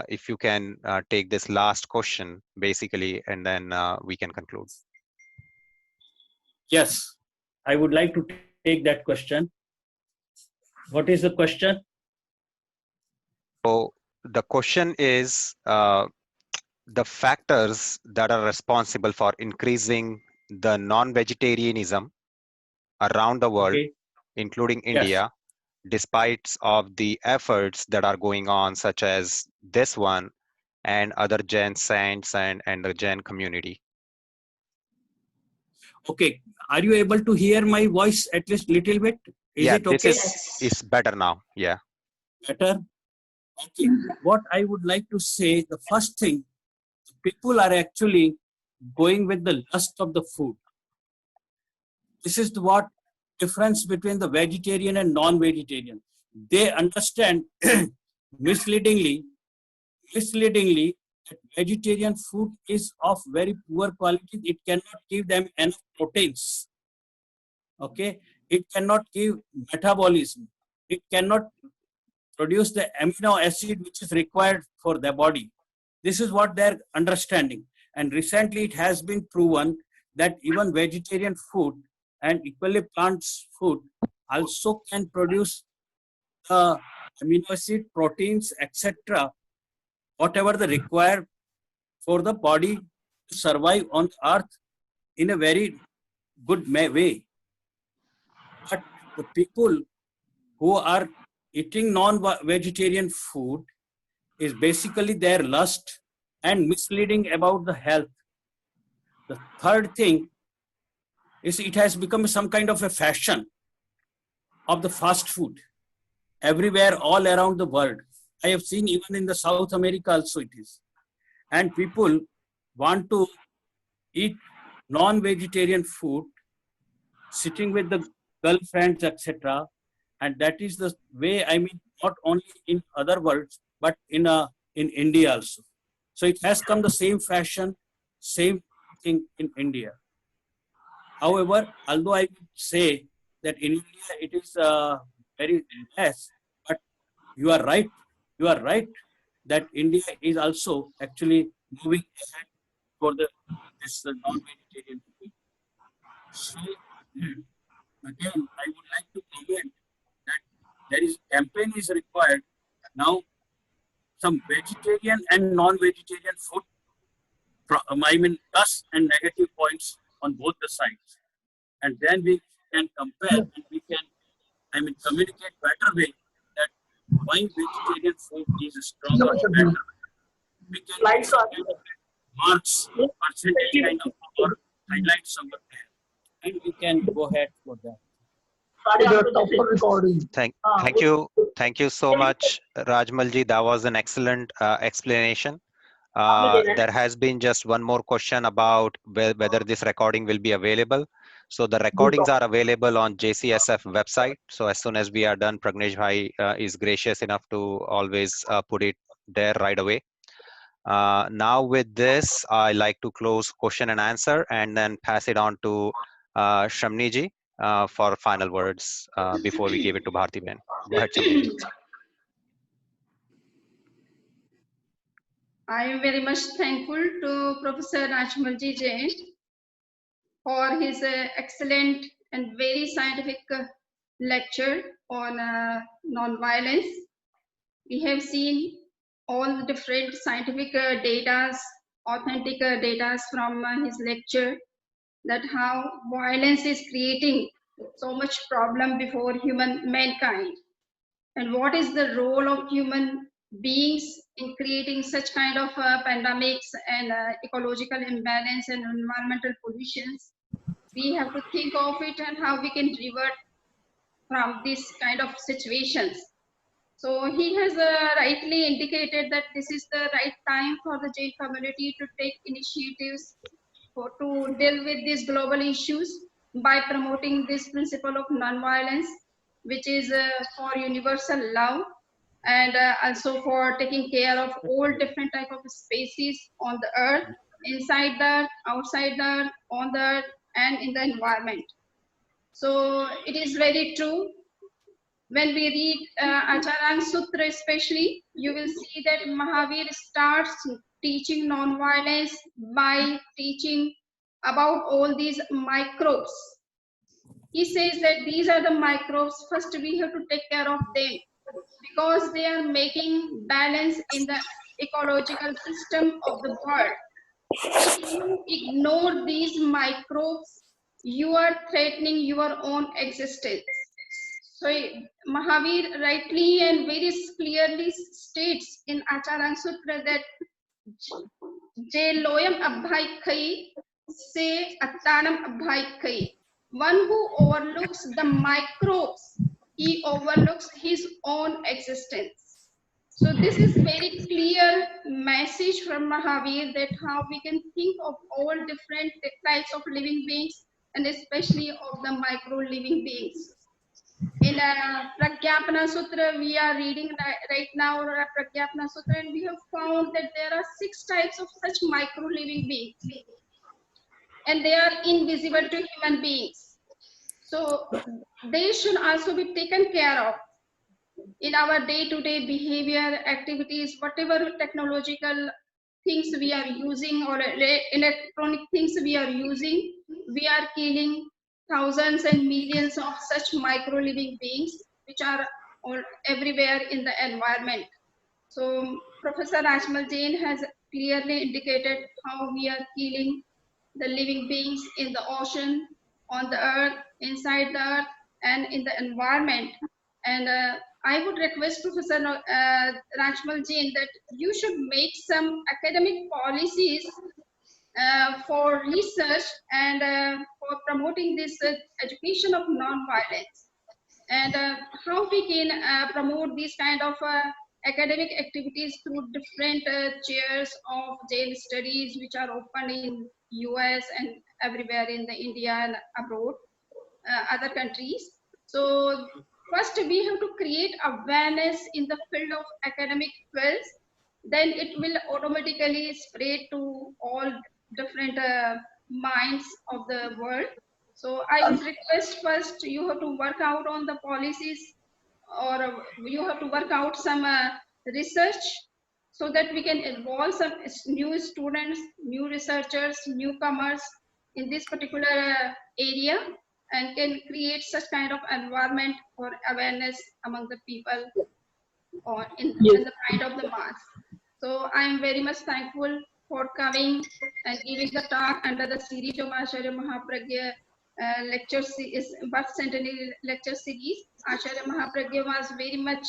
if you can take this last question basically, and then we can conclude. Yes, I would like to take that question. What is the question? So the question is the factors that are responsible for increasing the non-vegetarianism around the world, Okay. including Yes. India, despite of the efforts that are going on, such as this one and other Jain saints and the Jain community. Okay. Are you able to hear my voice at least little bit? Is Yeah, it okay? this is better now. Yeah. Better? Okay. What I would like to say, the first thing, people are actually going with the lust of the food. This is the what difference between the vegetarian and non-vegetarian. They understand misleadingly that vegetarian food is of very poor quality. It cannot give them enough proteins. Okay, it cannot give metabolism. It cannot produce the amino acid which is required for the body. This is what they're understanding. And recently it has been proven that even vegetarian food and equally plants food also can produce amino acid, proteins, etc. Whatever the required for the body to survive on earth in a very good way. But the people who are eating non-vegetarian food is basically their lust and misleading about the health. The third thing is it has become some kind of a fashion of the fast food everywhere, all around the world. I have seen even in the South America also it is. And people want to eat non-vegetarian food, sitting with the girlfriends, etc. And that is the way, I mean, not only in other worlds, but in India also. So it has come the same fashion, same thing in India. However, although I would say that in India it is very less, but you are right that India is also actually moving ahead for this non-vegetarian food. So again, I would like to comment that there is campaign is required now. Some vegetarian and non-vegetarian food, I mean, plus and negative points on both the sides, and then we can compare and we can communicate better way that why vegetarian food is stronger or better. We can marks percentage kind of or highlights over there, and we can go ahead for that. Thank you so much, Rajmalji. That was an excellent explanation. There has been just one more question about whether this recording will be available. So the recordings are available on JCSF website. So as soon as we are done, Pragnesh Bhai is gracious enough to always put it there right away. Now with this, I like to close question and answer and then pass it on to Shamni ji for final words before we give it to Bharti Ben. Go ahead, Shamni ji. I am very much thankful to Professor Rajmalji Jain for his excellent and very scientific lecture on non-violence. We have seen all the different scientific data, authentic data from his lecture, that how violence is creating so much problem before mankind, and what is the role of human beings in creating such kind of pandemics and ecological imbalance and environmental pollutions. We have to think of it and how we can revert from this kind of situations. So he has rightly indicated that this is the right time for the Jain community to take initiatives to deal with these global issues by promoting this principle of non-violence, which is for universal love, and also for taking care of all different type of species on the earth, inside the earth, outside the earth, on the earth, and in the environment. So it is very true. When we read Acharang Sutra especially, you will see that Mahavir starts teaching non-violence by teaching about all these microbes. He says that these are the microbes, first we have to take care of them, because they are making balance in the ecological system of the world. If you ignore these microbes, you are threatening your own existence. So Mahavir rightly and very clearly states in Acharang Sutra that Je loyam abhai khai se attanam abhai khai. One who overlooks the microbes, he overlooks his own existence. So this is very clear message from Mahavir that how we can think of all different types of living beings, and especially of the micro living beings. In Pragyapana Sutra, we are reading right now Pragyapana Sutra, and we have found that there are 6 types of such micro living beings, and they are invisible to human beings. So they should also be taken care of in our day-to-day behavior, activities, whatever technological things we are using or electronic things we are using, we are killing thousands and millions of such micro living beings which are all everywhere in the environment. So Professor Rajmal Jain has clearly indicated how we are killing the living beings in the ocean, on the earth, inside the earth, and in the environment. And I would request Professor Rajmal Jain that you should make some academic policies for research and for promoting this education of non-violence, and how we can promote these kind of academic activities through different chairs of jail studies which are open in US and everywhere in the India and abroad, other countries. So first we have to create awareness in the field of academic fields, then it will automatically spread to all different minds of the world. So I would request first you have to work out on the policies, or you have to work out some research so that we can involve some new students, new researchers, newcomers in this particular area, and can create such kind of environment for awareness among the people or in the mind of the mass. So I am very much thankful for coming and giving the talk under the series of Acharya Mahapragya birth centenary lecture series. Acharya Mahapragya was very much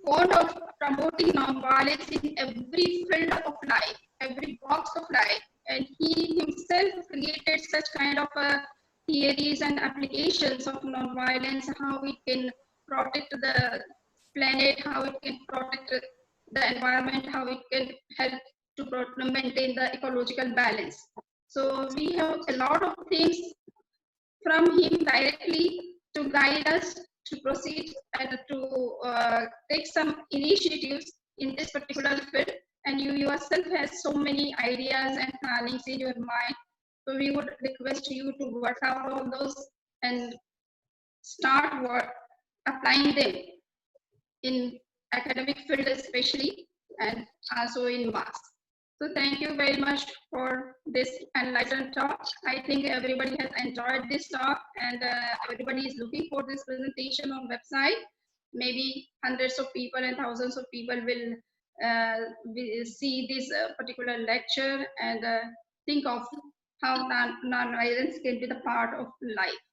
fond of promoting non-violence in every field of life, every box of life, and he himself created such kind of theories and applications of non-violence, how it can protect the planet, how it can protect the environment, how it can help to maintain the ecological balance. So we have a lot of things from him directly to guide us to proceed and to take some initiatives in this particular field. And you yourself has so many ideas and plannings in your mind. So we would request you to work out all those and start applying them in academic field especially, and also in mass. So thank you very much for this enlightened talk. I think everybody has enjoyed this talk, and everybody is looking for this presentation on website. Maybe hundreds of people and thousands of people will see this particular lecture and think of how non-violence can be the part of life.